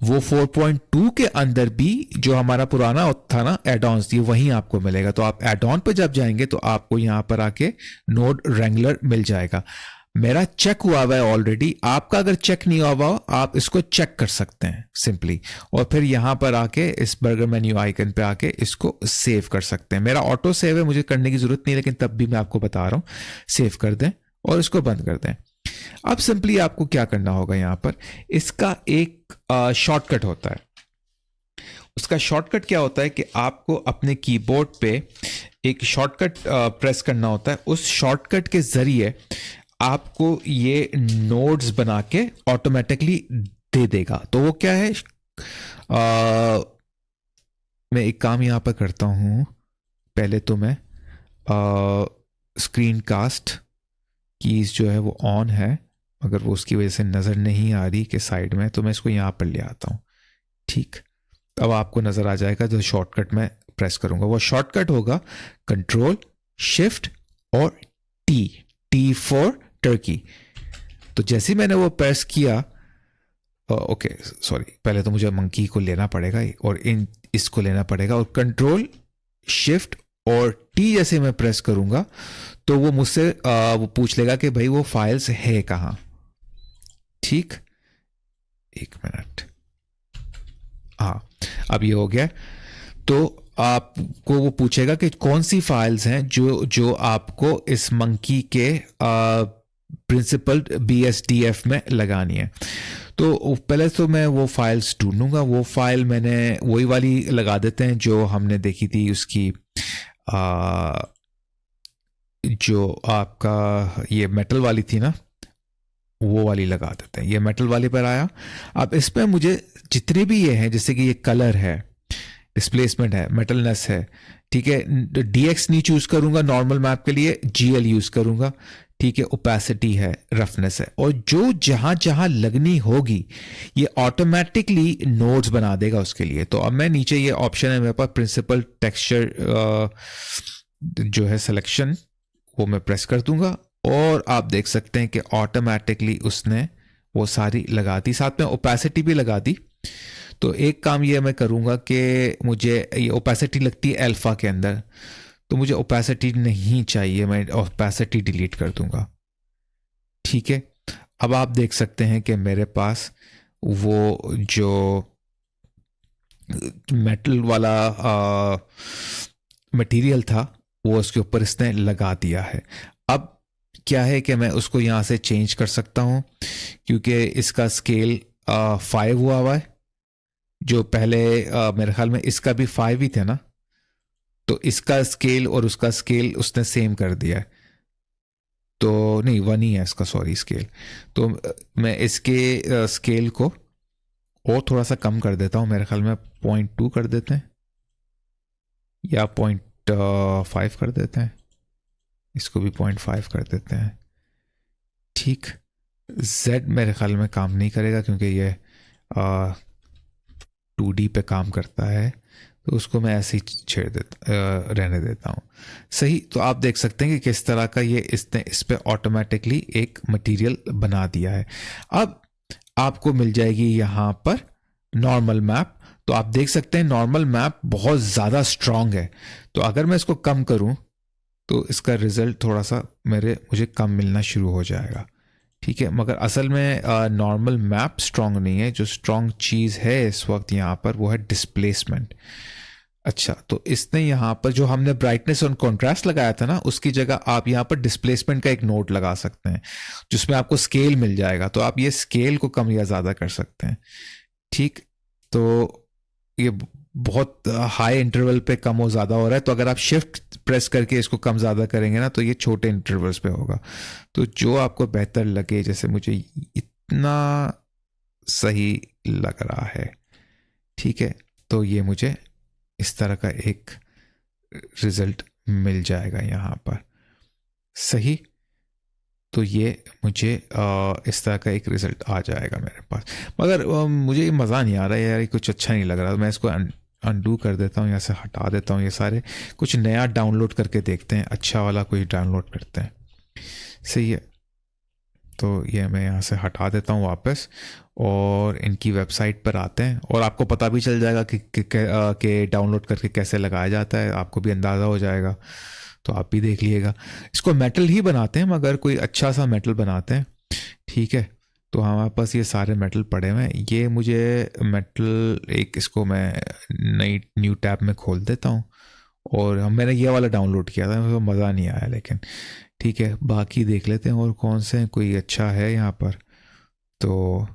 वो 4.2 के अंदर भी जो हमारा पुराना था ना एड ऑन्स, ये वहीं आपको मिलेगा। तो आप एड ऑन पे जब जाएंगे तो आपको यहां पर आके नोड रेंगुलर मिल जाएगा। मेरा चेक हुआ हुआ है ऑलरेडी, आपका अगर चेक नहीं हुआ हुआ आप इसको चेक कर सकते हैं सिंपली, और फिर यहां पर आके इस बर्गर मेन्यू आइकन पे आके इसको सेव कर सकते हैं। मेरा ऑटो सेव है, मुझे करने की जरूरत नहीं, लेकिन तब भी मैं आपको बता रहा हूं, सेव कर दें और इसको बंद कर दें। अब सिंपली आपको क्या करना होगा, यहां पर इसका एक शॉर्टकट होता है। उसका शॉर्टकट क्या होता है कि आपको अपने कीबोर्ड पे एक शॉर्टकट प्रेस करना होता है। उस शॉर्टकट के जरिए आपको ये नोड्स बना के ऑटोमेटिकली दे देगा। तो वो क्या है, मैं एक काम यहां पर करता हूं। पहले तो मैं स्क्रीन कास्ट कीज जो है वो ऑन है, अगर वो उसकी वजह से नज़र नहीं आ रही कि साइड में, तो मैं इसको यहाँ पर ले आता हूँ। ठीक, अब आपको नज़र आ जाएगा जो शॉर्टकट मैं प्रेस करूँगा। वो शॉर्टकट होगा कंट्रोल शिफ्ट और टी फॉर टर्की। तो जैसे मैंने वो प्रेस किया, ओके सॉरी, पहले तो मुझे मंकी को लेना पड़ेगा और इसको लेना पड़ेगा, और कंट्रोल शिफ्ट और टी जैसे मैं प्रेस करूंगा तो वो मुझसे वो पूछ लेगा कि भाई वो फाइल्स है कहां। ठीक, एक मिनट, हाँ अब ये हो गया। तो आपको वो पूछेगा कि कौन सी फाइल्स हैं जो आपको इस मंकी के प्रिंसिपल BSDF में लगानी है। तो पहले तो मैं वो फाइल्स ढूंढूंगा। वो फाइल मैंने वही वाली लगा देते हैं जो हमने देखी थी, उसकी जो आपका ये मेटल वाली थी ना, वो वाली लगा देते हैं। ये मेटल वाली पर आया। अब इसमें मुझे जितने भी ये हैं, जैसे कि ये कलर है, डिस्प्लेसमेंट है, मेटलनेस है, ठीक है, DX नहीं चूज करूंगा नॉर्मल मैप के लिए, GL यूज करूंगा, ठीक है, ओपेसिटी है, रफनेस है, और जो जहां जहां लगनी होगी ये ऑटोमेटिकली नोड्स बना देगा उसके लिए। तो अब मैं नीचे ये ऑप्शन है मेरे पास, प्रिंसिपल टेक्सचर जो है सिलेक्शन, वो मैं प्रेस कर दूंगा और आप देख सकते हैं कि ऑटोमेटिकली उसने वो सारी लगा दी, साथ में ओपेसिटी भी लगा दी। तो एक काम ये मैं करूंगा कि मुझे ये ओपेसिटी लगती है अल्फा के अंदर, तो मुझे ओपेसिटी नहीं चाहिए, मैं ओपेसिटी डिलीट कर दूंगा। ठीक है, अब आप देख सकते हैं कि मेरे पास वो जो मेटल वाला मटेरियल था वो उसके ऊपर इसने लगा दिया है। अब क्या है कि मैं उसको यहाँ से चेंज कर सकता हूँ, क्योंकि इसका स्केल 5 हुआ है, जो पहले मेरे ख्याल में इसका भी 5 ही थे ना, तो इसका स्केल और उसका स्केल उसने सेम कर दिया है। तो नहीं, 1 ही है इसका, सॉरी, स्केल। तो मैं इसके स्केल को और थोड़ा सा कम कर देता हूँ, मेरे ख्याल में 0.2 कर देते हैं या 0.5 कर देते हैं, इसको भी 0.5 कर देते हैं। ठीक, Z मेरे ख्याल में काम नहीं करेगा क्योंकि ये 2D पे काम करता है, तो उसको मैं ऐसे ही रहने देता हूँ। सही, तो आप देख सकते हैं कि किस तरह का ये इसने इस पे ऑटोमेटिकली एक मटेरियल बना दिया है। अब आपको मिल जाएगी यहाँ पर नॉर्मल मैप। तो आप देख सकते हैं नॉर्मल मैप बहुत ज़्यादा स्ट्रांग है, तो अगर मैं इसको कम करूँ तो इसका रिजल्ट थोड़ा सा मुझे कम मिलना शुरू हो जाएगा। ठीक है, मगर असल में नॉर्मल मैप स्ट्रांग नहीं है। जो स्ट्रांग चीज़ है इस वक्त यहाँ पर वो है डिस्प्लेसमेंट। अच्छा, तो इसने यहाँ पर जो हमने ब्राइटनेस और कॉन्ट्रास्ट लगाया था ना, उसकी जगह आप यहाँ पर डिस्प्लेसमेंट का एक नोट लगा सकते हैं जिसमें आपको स्केल मिल जाएगा। तो आप ये स्केल को कम या ज़्यादा कर सकते हैं। ठीक, तो ये बहुत हाई इंटरवल पे कम हो ज़्यादा हो रहा है, तो अगर आप शिफ्ट प्रेस करके इसको कम ज़्यादा करेंगे ना तो ये छोटे इंटरवल्स पे होगा। तो जो आपको बेहतर लगे, जैसे मुझे इतना सही लग रहा है, ठीक है, तो ये मुझे इस तरह का एक रिजल्ट मिल जाएगा यहाँ पर। सही, तो ये मुझे इस तरह का एक रिजल्ट आ जाएगा मेरे पास। मगर मुझे ये मज़ा नहीं आ रहा है यार, ये कुछ अच्छा नहीं लग रहा। मैं इसको अनडू कर देता हूँ, यहाँ से हटा देता हूँ ये सारे, कुछ नया डाउनलोड करके देखते हैं, अच्छा वाला कोई डाउनलोड करते हैं। सही है, तो ये मैं यहाँ से हटा देता हूँ वापस, और इनकी वेबसाइट पर आते हैं, और आपको पता भी चल जाएगा कि डाउनलोड करके कैसे लगाया जाता है, आपको भी अंदाज़ा हो जाएगा, तो आप भी देख लीजिएगा। इसको मेटल ही बनाते हैं, मगर कोई अच्छा सा मेटल बनाते हैं, ठीक है। तो हमारे पास ये सारे मेटल पड़े हुए हैं। ये मुझे मेटल एक, इसको मैं नई न्यू टैब में खोल देता हूँ, और मैंने ये वाला डाउनलोड किया था, मुझे मज़ा नहीं आया, लेकिन ठीक है, बाकी देख लेते हैं और कौन से हैं, कोई अच्छा है यहाँ पर। तो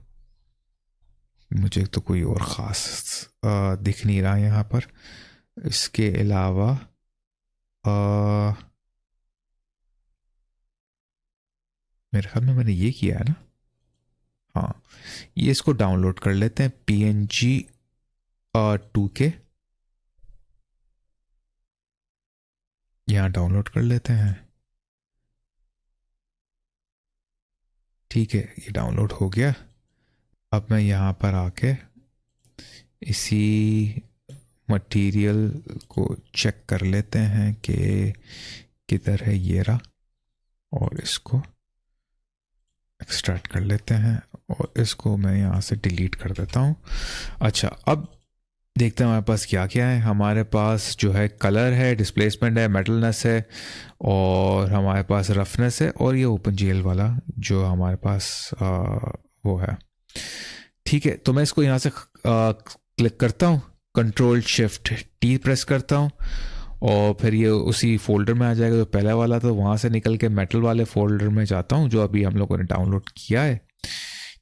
मुझे तो कोई और ख़ास दिख नहीं रहा यहाँ पर। इसके अलावा मेरे ख्याल में मैंने ये किया है ना, हाँ, ये इसको डाउनलोड कर लेते हैं, PNG 2K यहाँ डाउनलोड कर लेते हैं। ठीक है, ये डाउनलोड हो गया। अब मैं यहाँ पर आके इसी मटेरियल को चेक कर लेते हैं कि किधर है, ये रहा, और इसको एक्सट्रैक्ट कर लेते हैं, और इसको मैं यहाँ से डिलीट कर देता हूँ। अच्छा, अब देखते हैं हमारे पास क्या क्या है। हमारे पास जो है कलर है, डिस्प्लेसमेंट है, मेटलनेस है, और हमारे पास रफनेस है, और ये ओपन जीएल वाला जो हमारे पास वो है। ठीक है, तो मैं इसको यहाँ से क्लिक करता हूँ, कंट्रोल शिफ्ट टी प्रेस करता हूँ, और फिर ये उसी फोल्डर में आ जाएगा जो पहला वाला, तो वहाँ से निकल के मेटल वाले फोल्डर में जाता हूँ जो अभी हम लोगों ने डाउनलोड किया है।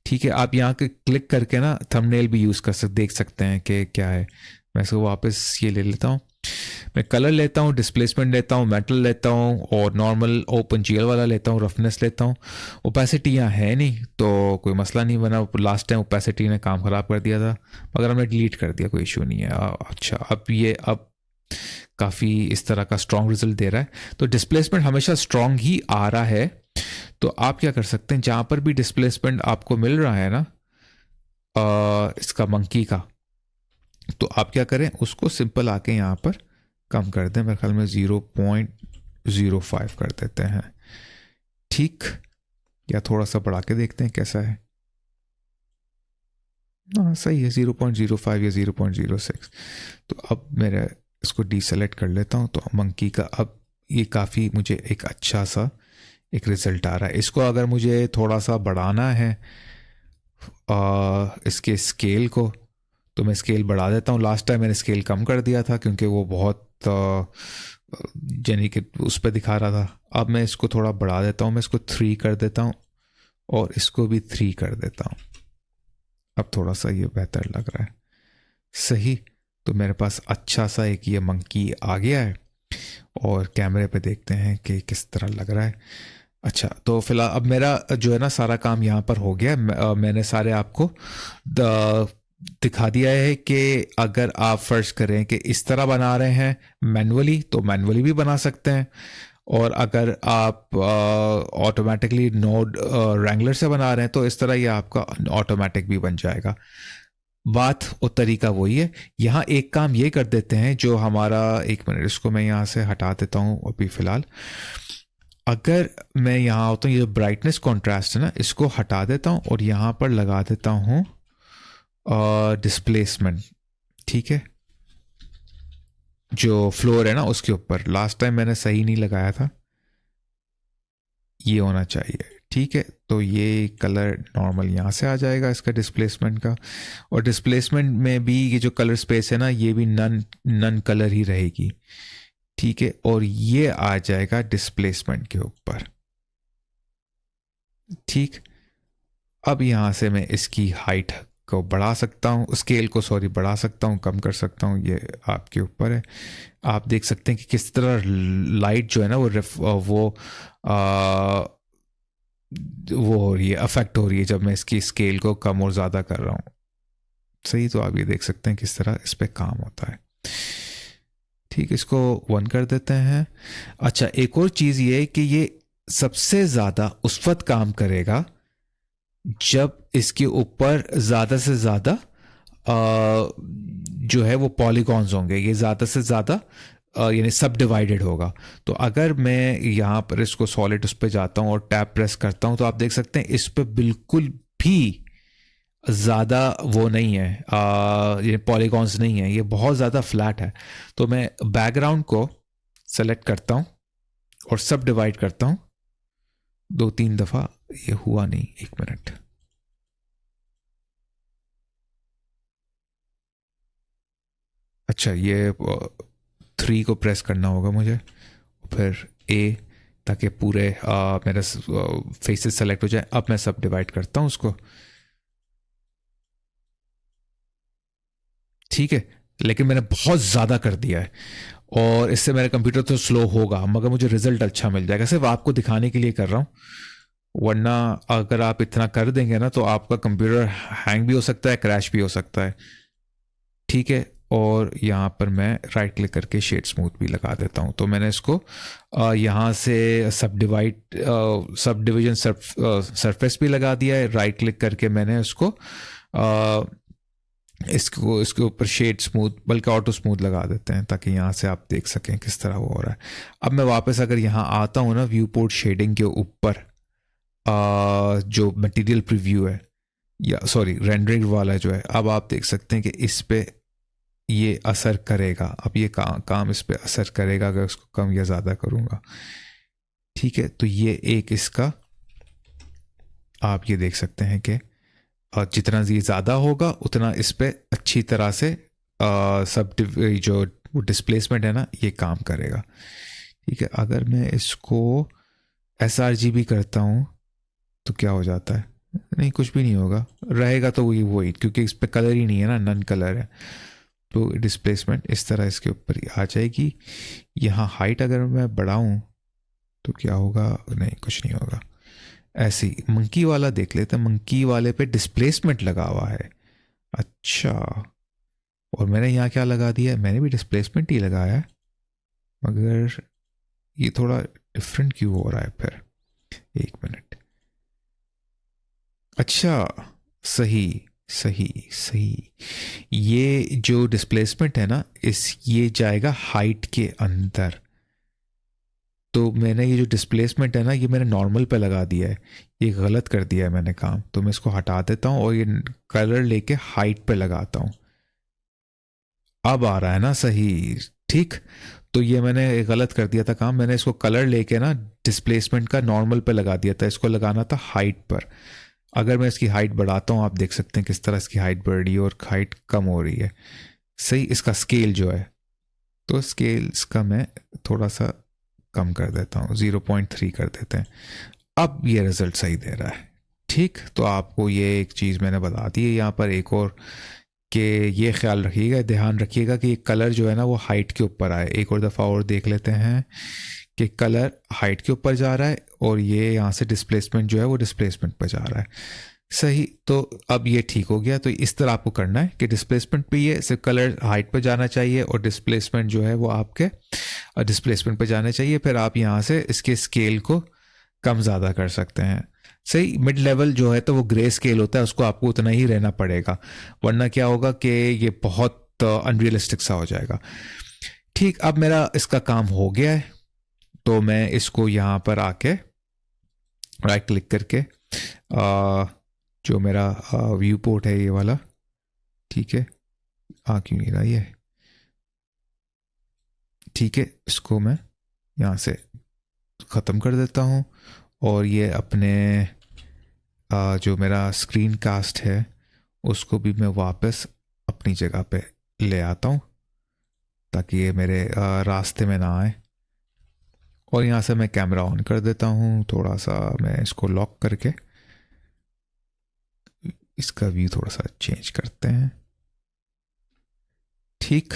ठीक है, आप यहाँ के क्लिक करके ना थंबनेल भी यूज़ कर सकते, देख सकते हैं कि क्या है। मैं इसको वापस ये ले लेता हूँ, मैं कलर लेता हूँ, डिस्प्लेसमेंट लेता हूँ, मेटल लेता हूँ, और नॉर्मल ओपन जीएल वाला लेता हूँ, रफनेस लेता हूँ। ओपेसिटी यहाँ है नहीं तो कोई मसला नहीं बना, लास्ट टाइम ओपेसिटी ने काम ख़राब कर दिया था, मगर हमने डिलीट कर दिया, कोई इशू नहीं है। अच्छा, अब काफ़ी इस तरह का स्ट्रॉन्ग रिजल्ट दे रहा है। तो डिस्प्लेसमेंट हमेशा स्ट्रॉन्ग ही आ रहा है। तो आप क्या कर सकते हैं, जहाँ पर भी डिस्प्लेसमेंट आपको मिल रहा है ना इसका मंकी का, तो आप क्या करें, उसको सिंपल आके यहाँ पर कम कर दें, मेरे ख्याल में 0.05 कर देते हैं। ठीक, या थोड़ा सा बढ़ा के देखते हैं कैसा है। हाँ सही है, 0.05 या 0.06। तो अब मेरे इसको डीसेलेक्ट कर लेता हूँ, तो मंकी का अब ये काफ़ी मुझे एक अच्छा सा एक रिज़ल्ट आ रहा है। इसको अगर मुझे थोड़ा सा बढ़ाना है इसके स्केल को, तो मैं स्केल बढ़ा देता हूँ। लास्ट टाइम मैंने स्केल कम कर दिया था क्योंकि वो बहुत यानी कि उस पर दिखा रहा था। अब मैं इसको थोड़ा बढ़ा देता हूँ, मैं इसको 3 कर देता हूँ, और इसको भी 3 कर देता हूँ। अब थोड़ा सा ये बेहतर लग रहा है। सही, तो मेरे पास अच्छा सा एक ये मंकी आ गया है, और कैमरे पे देखते हैं कि किस तरह लग रहा है। अच्छा, तो फिलहाल अब मेरा जो है ना सारा काम यहाँ पर हो गया। मैंने सारे आपको दिखा दिया है कि अगर आप फर्ज करें कि इस तरह बना रहे हैं मैनुअली, तो मैनुअली भी बना सकते हैं, और अगर आप ऑटोमेटिकली नोड रैंगलर से बना रहे हैं तो इस तरह ये आपका ऑटोमेटिक भी बन जाएगा। बात और तरीका वही है। यहाँ एक काम ये कर देते हैं, जो हमारा, एक मिनट, इसको मैं यहाँ से हटा देता हूँ अभी फ़िलहाल। अगर मैं यहाँ होता हूँ, ये ब्राइटनेस कॉन्ट्रास्ट है ना, इसको हटा देता हूँ और यहाँ पर लगा देता हूँ डिस्प्लेसमेंट। ठीक है, जो फ्लोर है ना उसके ऊपर, लास्ट टाइम मैंने सही नहीं लगाया था, ये होना चाहिए। ठीक है, तो ये कलर नॉर्मल यहाँ से आ जाएगा इसका डिस्प्लेसमेंट का, और डिस्प्लेसमेंट में भी ये जो कलर स्पेस है ना, ये भी नन कलर ही रहेगी। ठीक है, और ये आ जाएगा डिस्प्लेसमेंट के ऊपर। ठीक, अब यहाँ से मैं इसकी हाइट को बढ़ा सकता हूँ, स्केल को सॉरी बढ़ा सकता हूँ, कम कर सकता हूँ, ये आपके ऊपर है। आप देख सकते हैं कि किस तरह लाइट जो है ना वो हो रही है, अफेक्ट हो रही है जब मैं इसकी स्केल को कम और ज़्यादा कर रहा हूँ। सही, तो आप ये देख सकते हैं किस तरह इस पर काम होता है। ठीक, इसको 1 कर देते हैं। अच्छा, एक और चीज़ ये है कि ये सबसे ज़्यादा उस वक्त काम करेगा जब इसके ऊपर ज़्यादा से ज़्यादा जो है वो पॉलीगॉन्स होंगे, ये ज़्यादा से ज़्यादा यानी सब डिवाइडेड होगा। तो अगर मैं यहाँ पर इसको सॉलिड उस पर जाता हूँ और टैप प्रेस करता हूँ, तो आप देख सकते हैं इस पर बिल्कुल भी ज़्यादा वो नहीं है, ये पॉलीगॉन्स नहीं है, ये बहुत ज़्यादा फ्लैट है। तो मैं बैकग्राउंड को सेलेक्ट करता हूँ और सब डिवाइड करता हूँ 2-3 दफ़ा। ये हुआ नहीं, 1 मिनट। अच्छा, ये 3 को प्रेस करना होगा मुझे, फिर ए, ताकि पूरे मेरा फेसेस सेलेक्ट हो जाए। अब मैं सब डिवाइड करता हूँ उसको। ठीक है, लेकिन मैंने बहुत ज़्यादा कर दिया है और इससे मेरा कंप्यूटर तो स्लो होगा, मगर मुझे रिजल्ट अच्छा मिल जाएगा। सिर्फ आपको दिखाने के लिए कर रहा हूँ, वरना अगर आप इतना कर देंगे ना तो आपका कंप्यूटर हैंग भी हो सकता है, क्रैश भी हो सकता है। ठीक है, और यहाँ पर मैं राइट क्लिक करके शेड स्मूथ भी लगा देता हूँ। तो मैंने इसको यहाँ से सब डिवीजन सरफेस भी लगा दिया है। राइट क्लिक करके मैंने इसको इसके ऊपर शेड स्मूथ, बल्कि ऑटो स्मूथ लगा देते हैं ताकि यहाँ से आप देख सकें किस तरह वो हो रहा है। अब मैं वापस अगर यहाँ आता हूँ ना, व्यू पोर्ट शेडिंग के ऊपर जो मटेरियल प्रीव्यू है, या सॉरी रेंडरिंग वाला जो है, अब आप देख सकते हैं कि इस पे ये असर करेगा। अब ये काम इस पे असर करेगा अगर उसको कम या ज़्यादा करूँगा। ठीक है, तो ये एक इसका आप ये देख सकते हैं कि जितना ये ज़्यादा होगा उतना इस पे अच्छी तरह से सब जो डिस्प्लेसमेंट है ना, ये काम करेगा। ठीक है, अगर मैं इसको sRGB करता हूँ तो क्या हो जाता है? नहीं, कुछ भी नहीं होगा, रहेगा तो वही क्योंकि इस पे कलर ही नहीं है ना, नन कलर है। तो डिस्प्लेसमेंट इस तरह इसके ऊपर ही आ जाएगी। यहाँ हाइट अगर मैं बढ़ाऊँ तो क्या होगा? नहीं, कुछ नहीं होगा। ऐसे ही मंकी वाला देख लेते हैं। मंकी वाले पे डिस्प्लेसमेंट लगा हुआ है। अच्छा, और मैंने यहाँ क्या लगा दिया है? मैंने भी डिस्प्लेसमेंट ही लगाया है, मगर ये थोड़ा डिफरेंट क्यों हो रहा है फिर? 1 मिनट। अच्छा, सही सही सही। ये जो डिस्प्लेसमेंट है ना, ये जाएगा हाइट के अंदर। तो मैंने ये जो डिस्प्लेसमेंट है ना, ये मैंने नॉर्मल पे लगा दिया है। ये गलत कर दिया है मैंने काम, तो मैं इसको हटा देता हूँ और ये कलर लेके हाइट पे लगाता हूँ। अब आ रहा है ना सही? ठीक, तो ये मैंने गलत कर दिया था काम। मैंने इसको कलर लेके ना डिस्प्लेसमेंट का नॉर्मल पे लगा दिया था, इसको लगाना था हाइट पर। अगर मैं इसकी हाइट बढ़ाता हूँ, आप देख सकते हैं किस तरह इसकी हाइट बढ़ रही है और हाइट कम हो रही है। सही, इसका स्केल जो है, तो स्केल इसका मैं थोड़ा सा कम कर देता हूँ, 0.3 कर देते हैं। अब ये रिजल्ट सही दे रहा है। ठीक, तो आपको ये एक चीज़ मैंने बता दी है यहाँ पर, एक और कि ये ख्याल रखिएगा, ध्यान रखिएगा कि कलर जो है ना वो हाइट के ऊपर आए। एक और दफ़ा और देख लेते हैं कि कलर हाइट के ऊपर जा रहा है और ये यहाँ से डिस्प्लेसमेंट जो है वो डिस्प्लेसमेंट पर जा रहा है। सही, तो अब ये ठीक हो गया। तो इस तरह आपको करना है कि डिस्प्लेसमेंट पे ये सिर्फ कलर हाइट पर जाना चाहिए और डिस्प्लेसमेंट जो है वो आपके डिस्प्लेसमेंट पे जाना चाहिए। फिर आप यहाँ से इसके स्केल को कम ज़्यादा कर सकते हैं। सही, मिड लेवल जो है तो वो ग्रे स्केल होता है, उसको आपको उतना ही रहना पड़ेगा, वरना क्या होगा कि ये बहुत अनरियलिस्टिक सा हो जाएगा। ठीक, अब मेरा इसका काम हो गया है, तो मैं इसको यहाँ पर आके राइट क्लिक करके जो मेरा व्यू पोर्ट है ये वाला, ठीक है, क्यों नहीं रहा ये? ठीक है, इसको मैं यहाँ से ख़त्म कर देता हूँ और ये अपने जो मेरा स्क्रीन कास्ट है उसको भी मैं वापस अपनी जगह पे ले आता हूँ ताकि ये मेरे रास्ते में ना आए। और यहाँ से मैं कैमरा ऑन कर देता हूँ, थोड़ा सा मैं इसको लॉक करके इसका व्यू थोड़ा सा चेंज करते हैं, ठीक।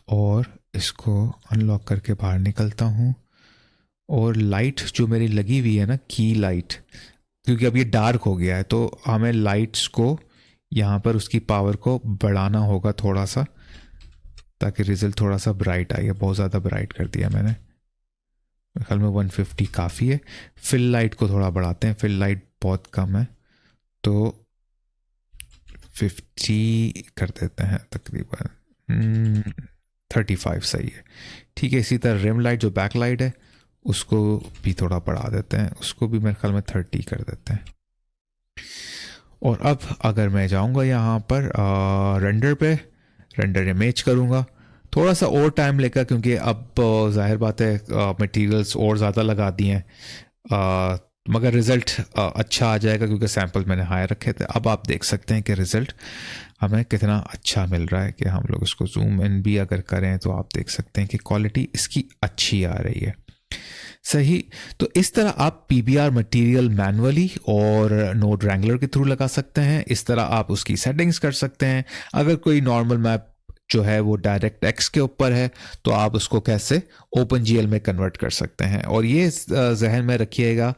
और इसको अनलॉक करके बाहर निकलता हूँ। और लाइट जो मेरी लगी हुई है ना, की लाइट, क्योंकि अब ये डार्क हो गया है तो हमें लाइट्स को यहाँ पर उसकी पावर को बढ़ाना होगा थोड़ा सा, ताकि रिजल्ट थोड़ा सा ब्राइट आए। बहुत ज़्यादा ब्राइट कर दिया मैंने, मेरे ख्याल में 150 काफ़ी है। फिल लाइट को थोड़ा बढ़ाते हैं, फिल लाइट बहुत कम है तो 50 कर देते हैं, तकरीबन 35 सही है, ठीक है। इसी तरह रिम लाइट जो बैक लाइट है उसको भी थोड़ा बढ़ा देते हैं, उसको भी मेरे ख्याल में 30 कर देते हैं। और अब अगर मैं जाऊंगा यहाँ पर रेंडर पे, रेंडर इमेज करूँगा, थोड़ा सा और टाइम लेगा क्योंकि अब जाहिर बात है मटेरियल्स और ज़्यादा लगा दिए हैं, मगर रिज़ल्ट अच्छा आ जाएगा क्योंकि सैंपल मैंने हाई रखे थे। अब आप देख सकते हैं कि रिज़ल्ट हमें कितना अच्छा मिल रहा है कि हम लोग इसको जूम इन भी अगर करें तो आप देख सकते हैं कि क्वालिटी इसकी अच्छी आ रही है, सही। तो इस तरह आप PBR मटेरियल मैनुअली और नोड रैंगलर के थ्रू लगा सकते हैं। इस तरह आप उसकी सेटिंग्स कर सकते हैं। अगर कोई नॉर्मल मैप जो है वो डायरेक्ट एक्स के ऊपर है तो आप उसको कैसे OpenGL में कन्वर्ट कर सकते हैं। और ये जहन में रखिएगा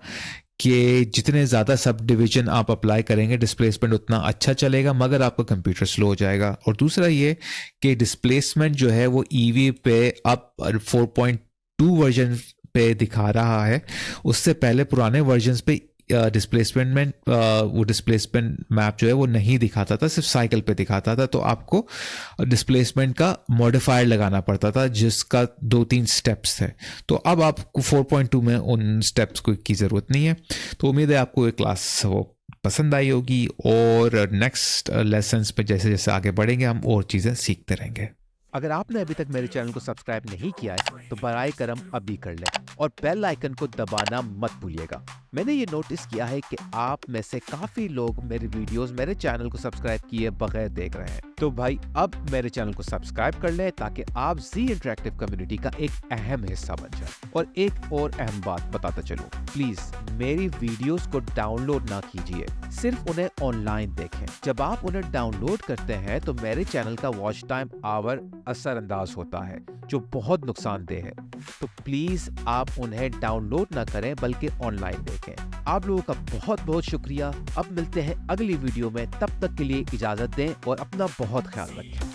कि जितने ज़्यादा सब डिवीजन आप अप्लाई करेंगे डिस्प्लेसमेंट उतना अच्छा चलेगा, मगर आपका कंप्यूटर स्लो हो जाएगा। और दूसरा ये कि डिस्प्लेसमेंट जो है वो EV पे अब 4.2 वर्जन पे दिखा रहा है, उससे पहले पुराने वर्जन्स पे डिस्प्लेसमेंट में वो डिस्प्लेसमेंट मैप जो है वो नहीं दिखाता था, सिर्फ साइकिल पे दिखाता था। तो आपको डिस्प्लेसमेंट का मॉडिफायर लगाना पड़ता था जिसका 2-3 स्टेप्स थे। तो अब आपको 4.2 में उन स्टेप्स की ज़रूरत नहीं है। तो उम्मीद है आपको ये क्लास वो पसंद आई होगी और नेक्स्ट लेसन्स पे जैसे जैसे आगे बढ़ेंगे हम और चीज़ें सीखते रहेंगे। अगर आपने अभी तक मेरे चैनल को सब्सक्राइब नहीं किया है तो बराए करम अभी कर लें और बेल आइकन को दबाना मत भूलिएगा। मैंने ये नोटिस किया है कि आप में से काफी लोग मेरे वीडियोस मेरे चैनल को सब्सक्राइब किए बगैर देख रहे हैं। तो भाई अब मेरे चैनल को सब्सक्राइब कर लें ताकि आप जी इंटरेक्टिव कम्युनिटी का एक अहम हिस्सा बन जाए। और एक और अहम बात बताता चलूं, प्लीज मेरी वीडियोस को डाउनलोड ना कीजिए, सिर्फ उन्हें ऑनलाइन देखें। जब आप उन्हें डाउनलोड करते हैं तो मेरे चैनल का वॉच टाइम आवर असरअंदाज होता है जो बहुत नुकसानदेह है। तो प्लीज आप उन्हें डाउनलोड ना करें बल्कि ऑनलाइन देखें। आप लोगों का बहुत बहुत शुक्रिया। अब मिलते हैं अगली वीडियो में, तब तक के लिए इजाजत दें और अपना बहुत ख्याल रखें।